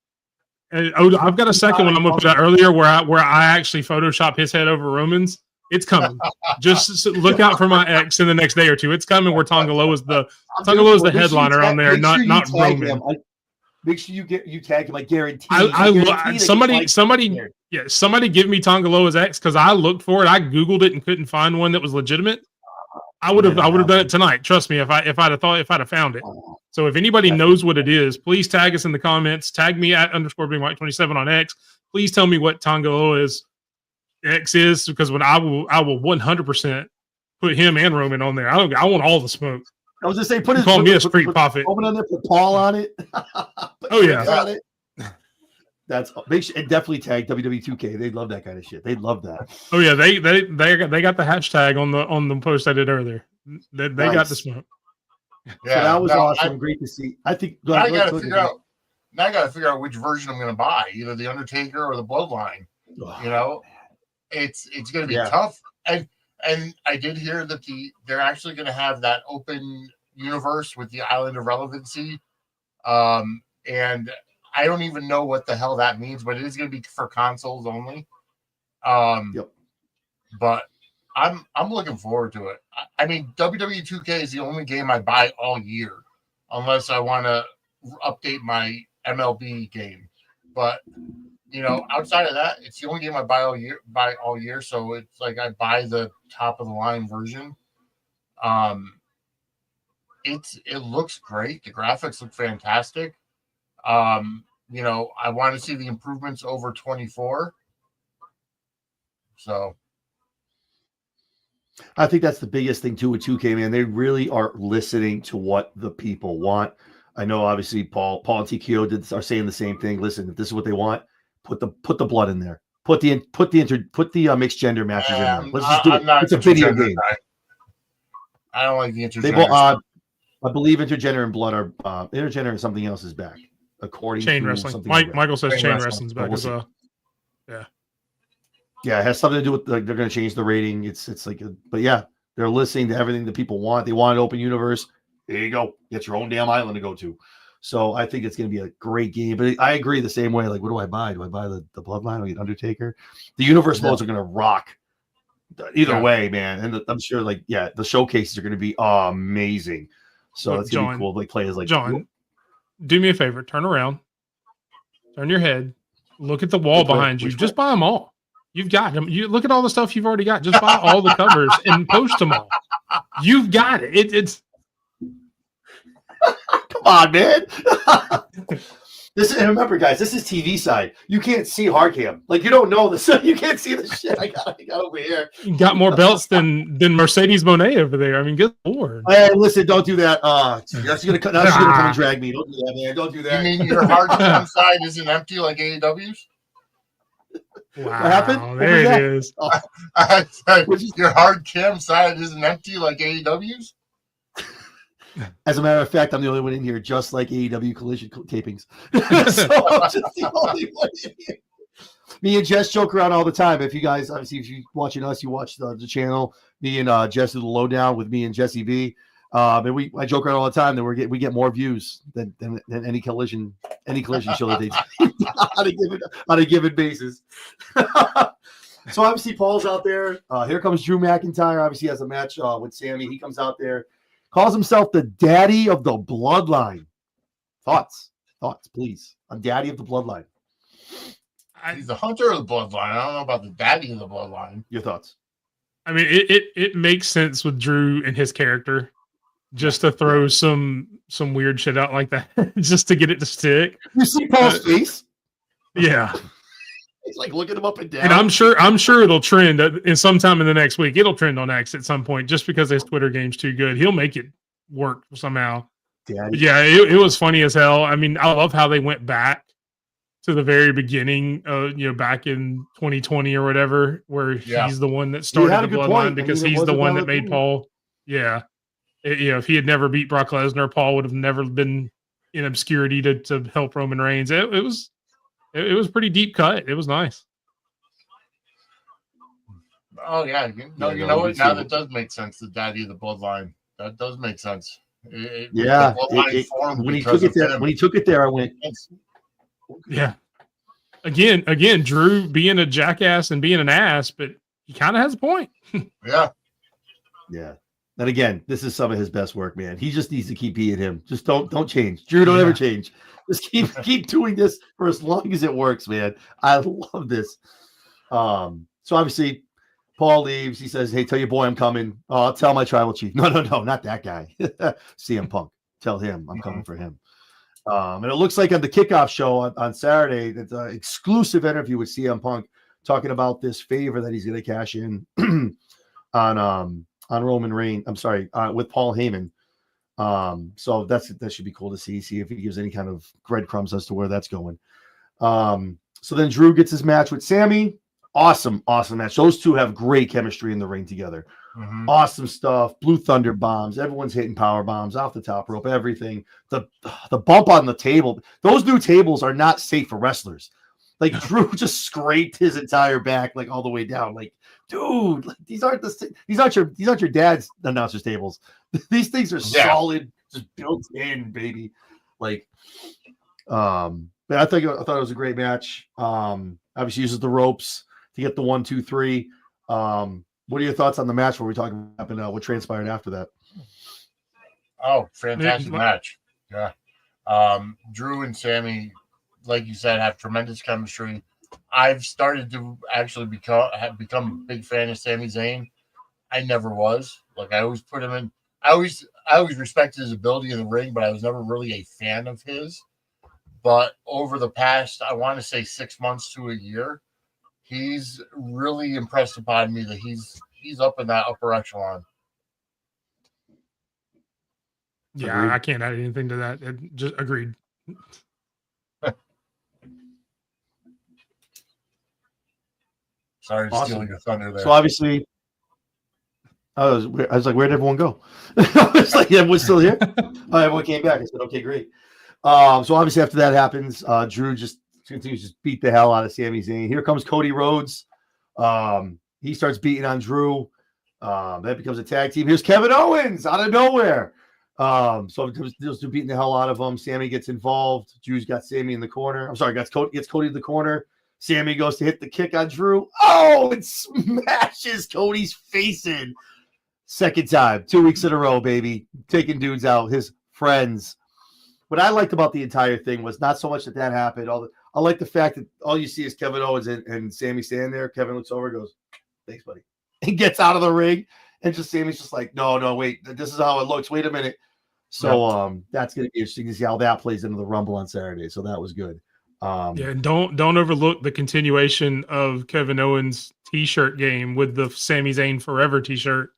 And I've got a second one I'm going to put out earlier where I actually Photoshop his head over Roman's. It's coming. Just look out for my X in the next day or two. It's coming. Where Tonga Loa is the headliner on there, not Roman. Make sure you tag him. I guarantee. Somebody give me Tonga Loa's X because I looked for it. I Googled it and couldn't find one that was legitimate. I would have done it tonight. Trust me, if I'd have found it. So if anybody knows what it is, please tag us in the comments. Tag me at _Big Mike 27 on X. Please tell me what Tonga Loa's X is, because when I will 100% put him and Roman on there. I want all the smoke. I was just saying, call me a street prophet. Roman on there, put Paul on it. Oh yeah. That's and definitely tag WWE 2K. They love that kind of shit. They love that. Oh yeah, they got the hashtag on the post I did earlier. They got the smoke. Yeah, so that was awesome. Great to see. I think I got to figure out which version I'm going to buy, either the Undertaker or the Bloodline. It's going to be tough. And I did hear that they're actually going to have that open universe with the Island of Relevancy, and I don't even know what the hell that means, but it is going to be for consoles only. But I'm looking forward to it. I mean, WWE 2K is the only game I buy all year, unless I want to update my MLB game. But outside of that, it's the only game I buy all year. So it's like I buy the top of the line version. It looks great. The graphics look fantastic. I want to see the improvements over 24. So I think that's the biggest thing too with 2K, man. They really are listening to what the people want. I know obviously Paul and TKO are saying the same thing. Listen, if this is what they want, put the blood in there. Put the mixed gender matches in there. Let's just do it. It's a video game. I don't like the intergender. I believe intergender and blood are intergender and something else is back. According chain to wrestling. Michael says chain wrestling's back as well. Yeah, it has something to do with they're going to change the rating. It's like, but yeah, they're listening to everything that people want. They want an open universe. There you go. Get your own damn island to go to. So I think it's going to be a great game. But I agree the same way. Like, what do I buy? Do I buy the Bloodline or the Undertaker? The universe modes are going to rock. Either way, man. And I'm sure, the showcases are going to be amazing. So it's going to be cool. Like players like John. Do me a favor. Turn around. Turn your head. Look at the wall behind you. Just buy them all. You've got them. You look at all the stuff you've already got. Just buy all the covers and post them all. You've got it. It's. Come on, man. And remember, guys, this is TV side. You can't see hard cam. Like, you don't know this. You can't see the shit I got over here. You got more belts than Mercedes Moné over there. I mean, good lord. Hey, listen, don't do that. That's gonna come and drag me. Don't do that, man. Don't do that. You mean your hard cam side isn't empty like AEW's? Wow, What happened? What there was it that? is. Your hard cam side isn't empty like AEW's. As a matter of fact, I'm the only one in here, just like AEW Collision tapings. So I'm just the only one in here. Me and Jess joke around all the time. If you guys, obviously, if you're watching us, you watch the channel. Me and Jess do the lowdown with me and Jesse V. And I joke around all the time that we get more views than any collision show that they do on a given basis. So obviously Paul's out there. Here comes Drew McIntyre. Obviously has a match with Sammy. He comes out there, calls himself the daddy of the bloodline. Thoughts, please. I'm daddy of the bloodline. He's the hunter of the bloodline. I don't know about the daddy of the bloodline. Your thoughts? I mean, it makes sense with Drew and his character, just to throw some weird shit out like that, just to get it to stick. You see Paul's face? Yeah, He's like looking him up and down. and I'm sure it'll trend in sometime in the next week. It'll trend on X at some point, just because his Twitter game's too good. He'll make it work somehow. Daddy. But yeah, it was funny as hell. I mean, I love how they went back to the very beginning, back in 2020 or whatever, where he's the one that started the bloodline because he's the one that made Paul. Yeah. If he had never beat Brock Lesnar, Paul would have never been in obscurity to help Roman Reigns. It was pretty deep cut. It was nice. Oh yeah, you know what? Now that does make sense. The daddy of the bloodline. That does make sense. When he took it there, I went. Yeah. Again, Drew being a jackass and being an ass, but he kind of has a point. Yeah. Yeah. And again, this is some of his best work, man. He just needs to keep being him. Just don't change. Drew, don't ever change. Just keep doing this for as long as it works, man. I love this. So obviously, Paul leaves. He says, "Hey, tell your boy I'm coming. Oh, I'll tell my tribal chief." No, not that guy. CM Punk. Tell him I'm coming for him. And it looks like on the kickoff show on Saturday, that's an exclusive interview with CM Punk talking about this favor that he's going to cash in on Roman Reigns. I'm sorry, with Paul Heyman. So that should be cool to see if he gives any kind of breadcrumbs as to where that's going. So then Drew gets his match with Sammy. Awesome match. Those two have great chemistry in the ring together. Mm-hmm. Awesome stuff. Blue Thunder bombs. Everyone's hitting power bombs off the top rope. Everything. The bump on the table. Those new tables are not safe for wrestlers. Like Drew just scraped his entire back like all the way down. Like, dude, like, these aren't your dad's announcer's tables. These things are solid, just built in, baby. Like, but I thought it was a great match. Obviously uses the ropes to get the 1, 2, 3. What are your thoughts on the match? What we're talking about and what transpired after that? Oh, fantastic match! Yeah, Drew and Sammy, like you said, have tremendous chemistry. I've started to actually become a big fan of Sami Zayn. I never was. Like I always put him in. I always respected his ability in the ring, but I was never really a fan of his. But over the past, I want to say 6 months to a year, he's really impressed upon me that he's up in that upper echelon. Yeah, agreed. I can't add anything to that. Just agreed. Sorry, stealing your thunder there. So obviously, I was like, where'd everyone go? I was like, everyone's still here. Oh, everyone came back. I said, okay, great. So obviously after that happens, Drew just continues to beat the hell out of Sami Zayn. Here comes Cody Rhodes. He starts beating on Drew. That becomes a tag team. Here's Kevin Owens out of nowhere. So those two beating the hell out of him. Sammy gets involved. Drew's got Sammy in the corner. I'm sorry, gets Cody in the corner. Sammy goes to hit the kick on Drew. Oh, it smashes Cody's face in. Second time, 2 weeks in a row, baby. Taking dudes out, his friends. What I liked about the entire thing was not so much that happened. I like the fact that all you see is Kevin Owens and Sammy standing there. Kevin looks over and goes, "Thanks, buddy." He gets out of the ring, and Sammy's just like, no, wait, this is how it looks. Wait a minute. So that's going to be interesting to see how that plays into the Rumble on Saturday. So that was good. And don't overlook the continuation of Kevin Owens' T-shirt game with the Sami Zayn Forever T-shirt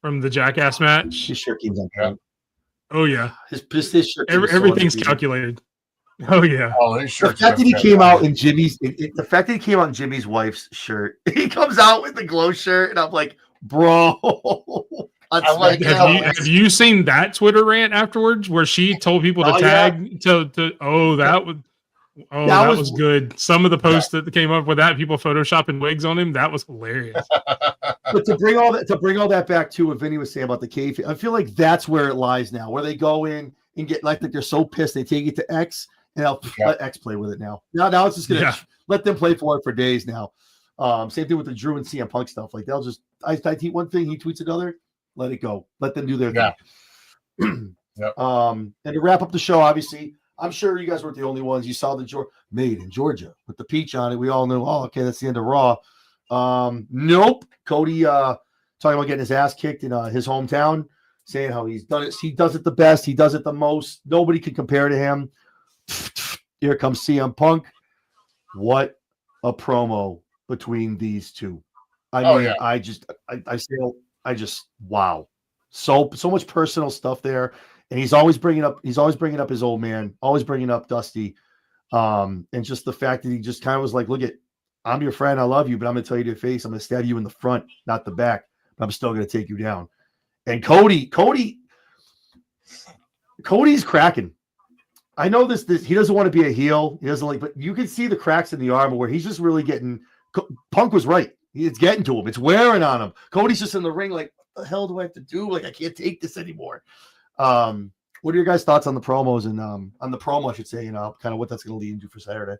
from the Jackass match. His shirt game's on point. Oh yeah, his shirt. Everything's calculated. Oh yeah. Oh, his The shirt's fact that he been came out fantastic. in Jimmy's, the fact that he came out in Jimmy's wife's shirt, he comes out with the glow shirt, and I'm like, bro, I like that's Have you seen that Twitter rant afterwards where she told people to Oh, yeah. tag that That was was- good. Some of the posts that came up with that, people photoshopping wigs on him, that was hilarious. But to bring all that back to what Vinny was saying about the cave, I feel like that's where it lies now, where they go in and get like they're so pissed they take it to X and I'll let X play with it now. Now it's just gonna let them play for it for days now. Same thing with the Drew and CM Punk stuff. Like they'll just I tweet one thing, he tweets another, let it go, let them do their thing. And to wrap up the show, obviously, I'm sure you guys weren't the only ones. You saw the made in Georgia with the peach on it. We all knew, oh, okay, that's the end of Raw. Nope. Cody talking about getting his ass kicked in his hometown, saying how he's done it. He does it the best. He does it the most. Nobody can compare to him. Here comes CM Punk. What a promo between these two. I just wow. So much personal stuff there. And he's always bringing up his old man, always bringing up Dusty. And just the fact that he just kind of was like, look at, I'm your friend. I love you, but I'm going to tell you to your face. I'm going to stab you in the front, not the back. But I'm still going to take you down. And Cody's cracking. I know this, he doesn't want to be a heel. He doesn't but you can see the cracks in the armor where he's just really getting, Punk was right. It's getting to him. It's wearing on him. Cody's just in the ring like, what the hell do I have to do? Like, I can't take this anymore. What are your guys' thoughts on the promos and on the promo, I should say, kind of what that's going to lead into for Saturday?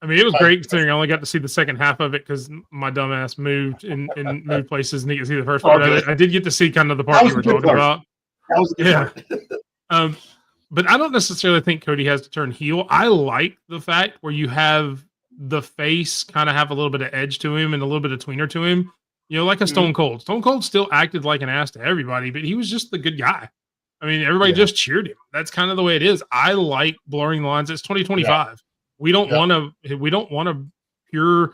I mean, it was great considering I only got to see the second half of it because my dumbass moved and moved places and didn't get to see the first part of it. I did get to see kind of the part you were talking about. That was a good part. But I don't necessarily think Cody has to turn heel. I like the fact where you have the face kind of have a little bit of edge to him and a little bit of tweener to him. Like a Stone Cold. Stone Cold still acted like an ass to everybody, but he was just the good guy. I mean, everybody just cheered him. That's kind of the way it is. I like blurring lines. It's 2025. Yeah. We don't want a pure,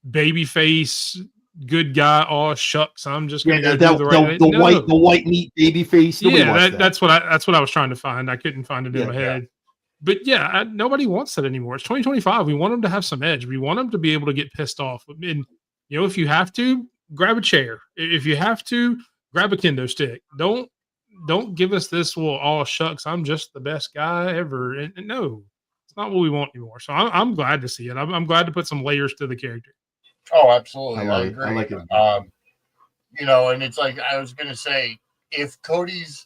baby face, good guy. Oh shucks, I'm just gonna go do the white meat baby face. That's what I was trying to find. I couldn't find it in my head. But nobody wants that anymore. It's 2025. We want them to have some edge. We want them to be able to get pissed off. And if you have to, grab a chair. If you have to, grab a kendo stick. Don't give us this. Well, oh shucks, I'm just the best guy ever. And no, it's not what we want anymore. So I'm glad to see it. I'm glad to put some layers to the character. Oh, absolutely. I agree. I like it. And it's like I was gonna say, if Cody's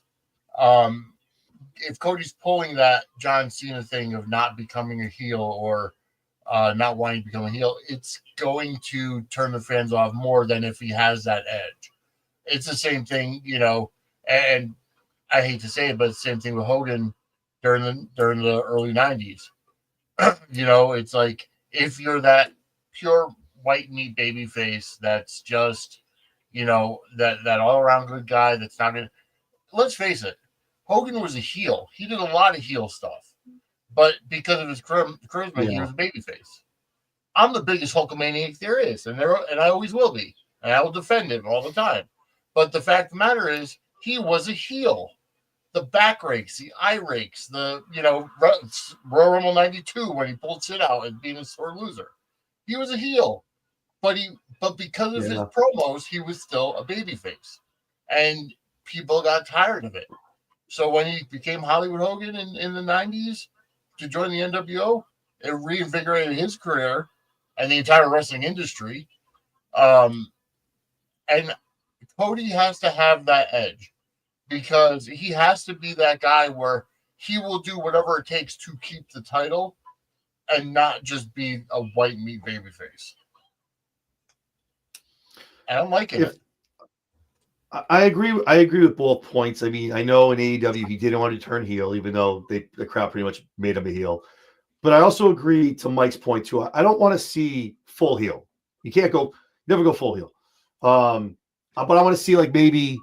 pulling that John Cena thing of not becoming a heel or not wanting to become a heel, it's going to turn the fans off more than if he has that edge. It's the same thing, and I hate to say it, but it's the same thing with Hogan during the early 90s. It's like if you're that pure white meat baby face that's just, that all around good guy that's not in. Let's face it, Hogan was a heel. He did a lot of heel stuff, but because of his charisma, he was a babyface. I'm the biggest Hulkamaniac there is, and I always will be, and I will defend him all the time. But the fact of the matter is, he was a heel. The back rakes, the eye rakes, the Royal Rumble '92 when he pulled Sid out and being a sore loser, he was a heel. But because of his promos, he was still a babyface, and people got tired of it. So when he became Hollywood Hogan in the 90s to join the NWO, it reinvigorated his career and the entire wrestling industry. And Cody has to have that edge because he has to be that guy where he will do whatever it takes to keep the title and not just be a white meat babyface. And I'm liking it. I agree with both points. I mean, I know in AEW he didn't want to turn heel, even though the crowd pretty much made him a heel. But I also agree to Mike's point too. I don't want to see full heel. You can't never go full heel. But I want to see like maybe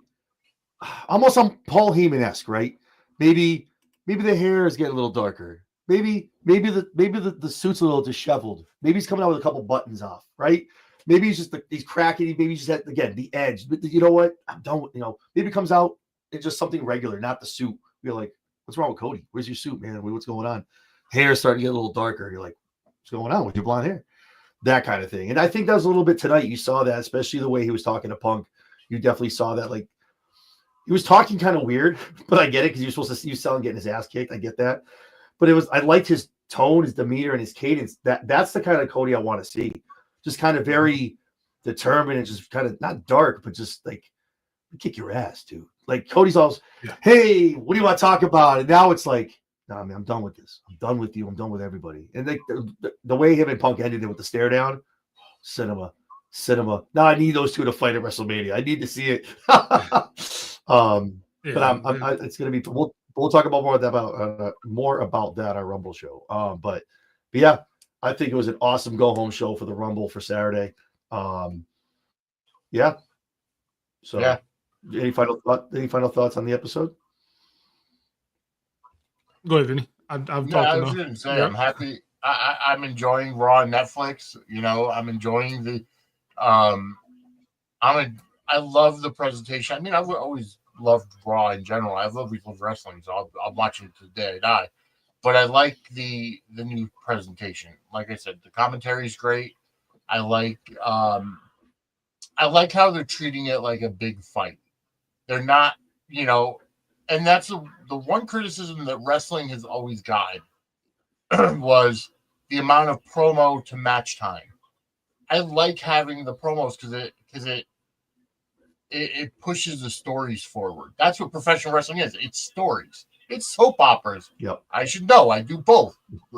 almost some Paul Heyman-esque, right? Maybe the hair is getting a little darker. Maybe the suit's a little disheveled. Maybe he's coming out with a couple buttons off, right? Maybe he's he's cracking. Maybe he's just again the edge. But you know what? I'm done with maybe it comes out it's just something regular, not the suit. You're like, what's wrong with Cody? Where's your suit, man? What's going on? Hair's starting to get a little darker. You're like, what's going on with your blonde hair? That kind of thing. And I think that was a little bit tonight. You saw that, especially the way he was talking to Punk. You definitely saw that. Like, he was talking kind of weird, but I get it because you're supposed to see you saw him getting his ass kicked. I get that. But I liked his tone, his demeanor, and his cadence. That's the kind of Cody I want to see. Just kind of very determined and just kind of not dark, but just like kick your ass, dude. Like Cody's always, hey, what do you want to talk about? And now it's like, nah, man, I'm done with this. I'm done with you. I'm done with everybody. And the way him and Punk ended it with the stare down, cinema. Now I need those two to fight at WrestleMania. I need to see it. But it's gonna be. We'll talk about more about that our Rumble show. But yeah, I think it was an awesome go home show for the Rumble for Saturday. Yeah. So yeah. Any final thoughts on the episode? Go ahead, Vinny. I was going to say, I'm happy. I'm enjoying Raw on Netflix. I'm enjoying the. I love the presentation. I mean, I've always loved Raw in general. I've always loved wrestling, so I'll watch it to the day I die. But I like the new presentation. Like I said, the commentary is great. I like how they're treating it like a big fight. They're not, and that's the one criticism that wrestling has always gotten was the amount of promo to match time. I like having the promos because it pushes the stories forward. That's what professional wrestling is. It's stories. It's soap operas. Yep. I should know. I do both.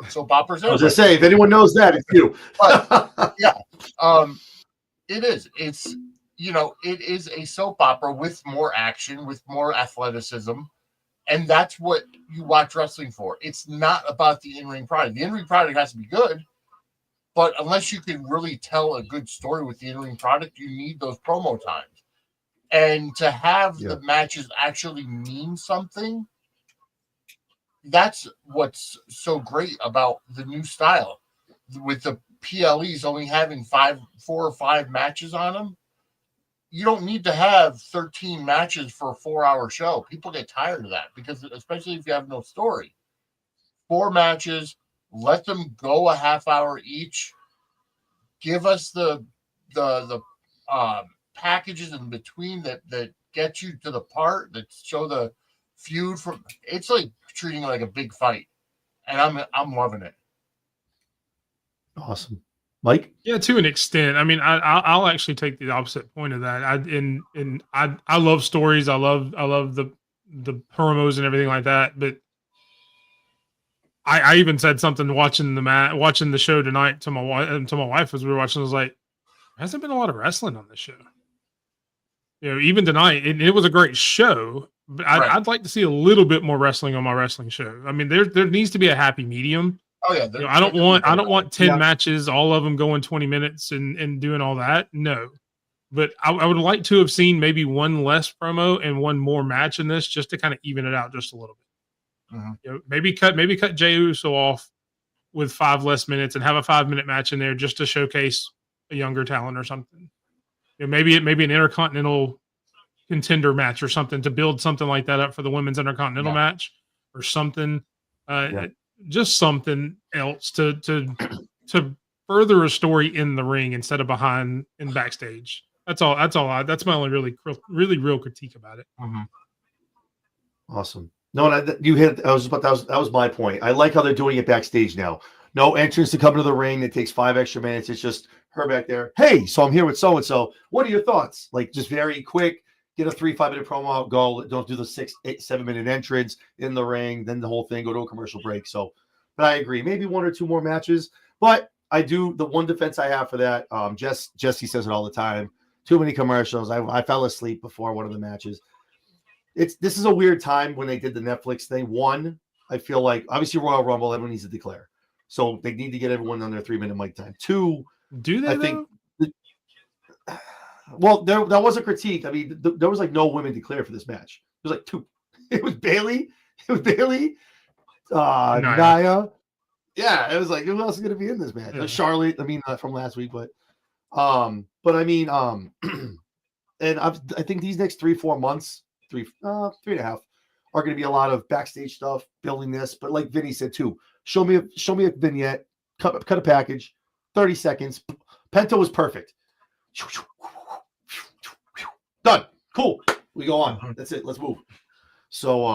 Soap operas. I was going to say, if anyone knows that, it's you. But, yeah. It is. It's, it is a soap opera with more action, with more athleticism. And that's what you watch wrestling for. It's not about the in-ring product. The in-ring product has to be good. But unless you can really tell a good story with the in-ring product, you need those promo times. And to have the matches actually mean something, that's what's so great about the new style. With the PLEs only having 4 or 5 matches on them, you don't need to have 13 matches for a 4-hour show. People get tired of that because, especially if you have no story. 4 matches, let them go a half hour each. Give us the packages in between that get you to the part that show the feud from. It's like treating it like a big fight, and I'm loving it. Awesome, Mike. Yeah, to an extent. I mean, I'll actually take the opposite point of that. I love stories. I love the promos and everything like that. But I even said something watching the show tonight to my wife as we were watching. I was like, there hasn't been a lot of wrestling on this show. Even tonight, it was a great show, but I'd like to see a little bit more wrestling on my wrestling show. I mean, there needs to be a happy medium. Oh yeah, I don't want 10 matches, all of them going 20 minutes and doing all that. No, but I would like to have seen maybe one less promo and one more match in this, just to kind of even it out just a little bit. Mm-hmm. Maybe cut Jey Uso off with 5 less minutes and have a 5-minute match in there just to showcase a younger talent or something. Maybe an intercontinental contender match or something to build something like that up for the women's intercontinental match or something. Just something else to further a story in the ring instead of behind in backstage. That's all. That's my only really real critique about it. Mm-hmm. Awesome. No, you hit. That was my point. I like how they're doing it backstage now. No entrance to come to the ring. It takes 5 extra minutes. It's just her back there. Hey, so I'm here with so and so. What are your thoughts? Like, just very quick. Get a 3-5 minute promo out. Go. Don't do the 6, 8, 7 minute entrance in the ring. Then the whole thing. Go to a commercial break. So, but I agree. Maybe 1 or 2 more matches. But I do. The one defense I have for that. Jesse says it all the time. Too many commercials. I fell asleep before one of the matches. This is a weird time when they did the Netflix thing. 1, I feel like obviously Royal Rumble, everyone needs to declare. So they need to get everyone on their 3-minute mic time. 2, do they? I think. Well, that was a critique. I mean, there was like no women declared for this match. It was like 2. It was Bailey. Nia. Yeah, it was like, who else is going to be in this match? Yeah. Charlotte. I mean, not from last week, but I mean, and I think these next 3-4 months, 3.5, are going to be a lot of backstage stuff, building this. But like Vinny said too, show me a vignette, cut a package, 30 seconds. Penta was perfect. Done. Cool. We go on. That's it. Let's move. So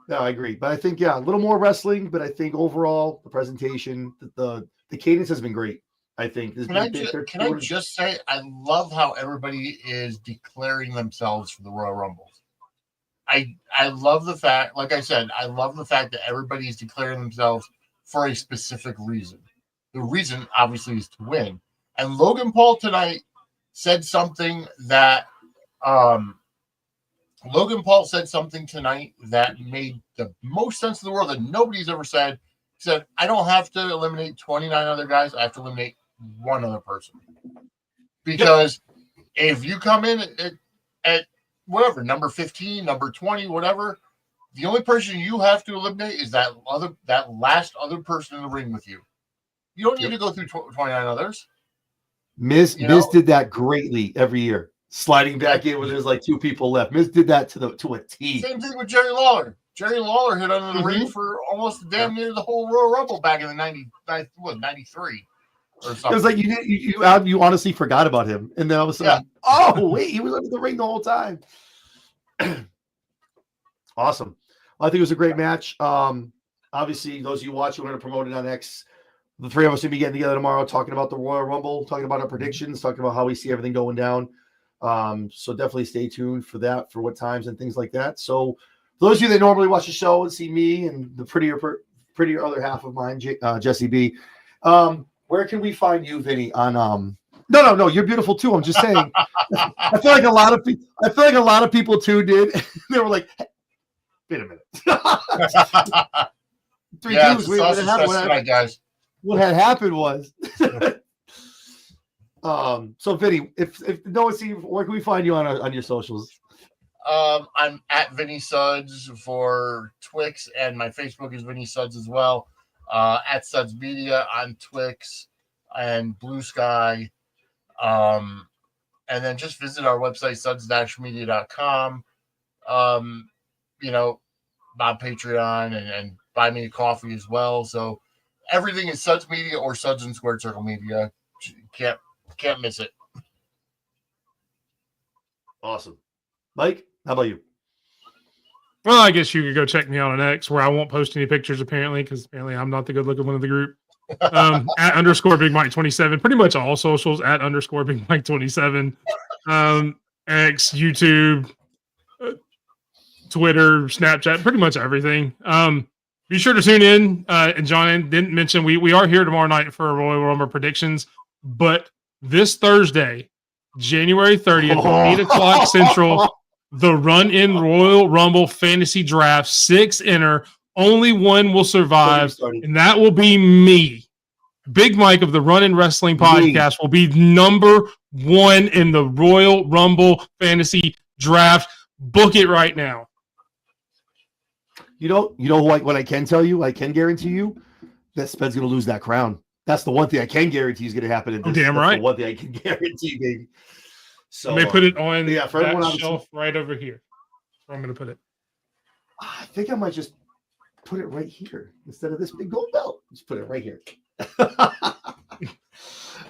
yeah, I agree. But I think a little more wrestling. But I think overall the presentation, the cadence has been great. I think. Can I just say I love how everybody is declaring themselves for the Royal Rumbles. I love the fact, like I said, I love the fact that everybody is declaring themselves for a specific reason. The reason, obviously, is to win. And Logan Paul tonight said something that made the most sense in the world that nobody's ever said. He said, I don't have to eliminate 29 other guys. I have to eliminate one other person. Because if you come in at whatever, number 15, number 20, whatever, the only person you have to eliminate is that last other person in the ring with you. You don't need to go through 29 others. Miz did that greatly every year, sliding back in when there's like 2 people left. Miz did that to a T. Same thing with Jerry Lawler. Jerry Lawler hit under the ring for almost damn near the whole Royal Rumble back in the 93 or something. It was like you honestly forgot about him, and then all of a sudden, oh wait, he was under the ring the whole time. Awesome. Well, I think it was a great match. Obviously, those of you watching, we're going to promote it on X. The 3 of us will be getting together tomorrow, talking about the Royal Rumble, talking about our predictions, talking about how we see everything going down. So definitely stay tuned for that, for what times and things like that. So for those of you that normally watch the show and see me and the prettier other half of mine, Jesse B, where can we find you, Vinny? On No, you're beautiful too. I'm just saying. I feel like a lot of people too did. They were like, wait a minute. 3 2s. Wait, what had happened was. So Vinny, if no one's seen, where can we find you on your socials? I'm at Vinny Suds for Twix, and my Facebook is Vinny Suds as well. At Suds Media on Twix and Blue Sky. And then just visit our website, suds-media.com. On Patreon and buy me a coffee as well. So everything is Suds Media or Suds and Squared Circle Media. Can't miss it. Awesome. Mike, how about you? Well, I guess you could go check me out on X, where I won't post any pictures apparently, because apparently I'm not the good looking one of the group. At _Big Mike 27, pretty much all socials at _Big Mike 27. X, YouTube, Twitter, Snapchat, pretty much everything. Be sure to tune in. And John didn't mention we are here tomorrow night for Royal Rumble predictions, but this Thursday, January 30th, 8 o'clock Central, the run-in Royal Rumble fantasy draft, 6 enter. Only one will survive, and that will be me. Big Mike of the Run-In Wrestling Podcast will be number 1 in the Royal Rumble fantasy draft. Book it right now. You know what I can tell you? I can guarantee you that Sped's going to lose that crown. That's the one thing I can guarantee is going to happen. Damn right. That's the one thing I can guarantee, baby. So they put it on for that shelf right over here. Where I'm going to put it. I think I might just put it right here instead of this big gold belt. Just put it right here.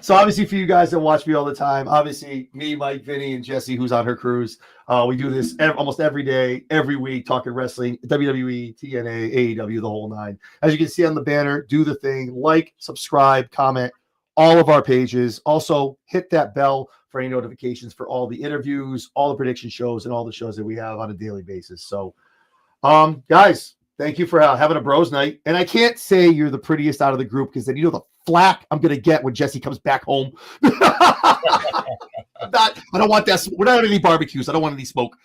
So obviously for you guys that watch me all the time, obviously me, Mike, Vinny, and Jesse, who's on her cruise, we do this almost every day, every week, talking wrestling, WWE, TNA, AEW, the whole 9. As you can see on the banner, do the thing, like, subscribe, comment, all of our pages. Also hit that bell for any notifications for all the interviews, all the prediction shows, and all the shows that we have on a daily basis. So guys, thank you for having a bros night. And I can't say you're the prettiest out of the group, because then you know the flack I'm going to get when Jesse comes back home. I don't want that. We're not at any barbecues. I don't want any smoke.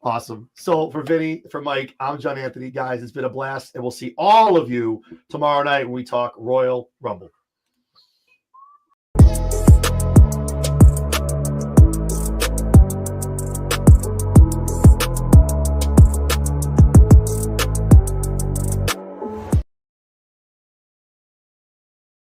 Awesome. So for Vinny, for Mike, I'm John Anthony. Guys, it's been a blast. And we'll see all of you tomorrow night when we talk Royal Rumble.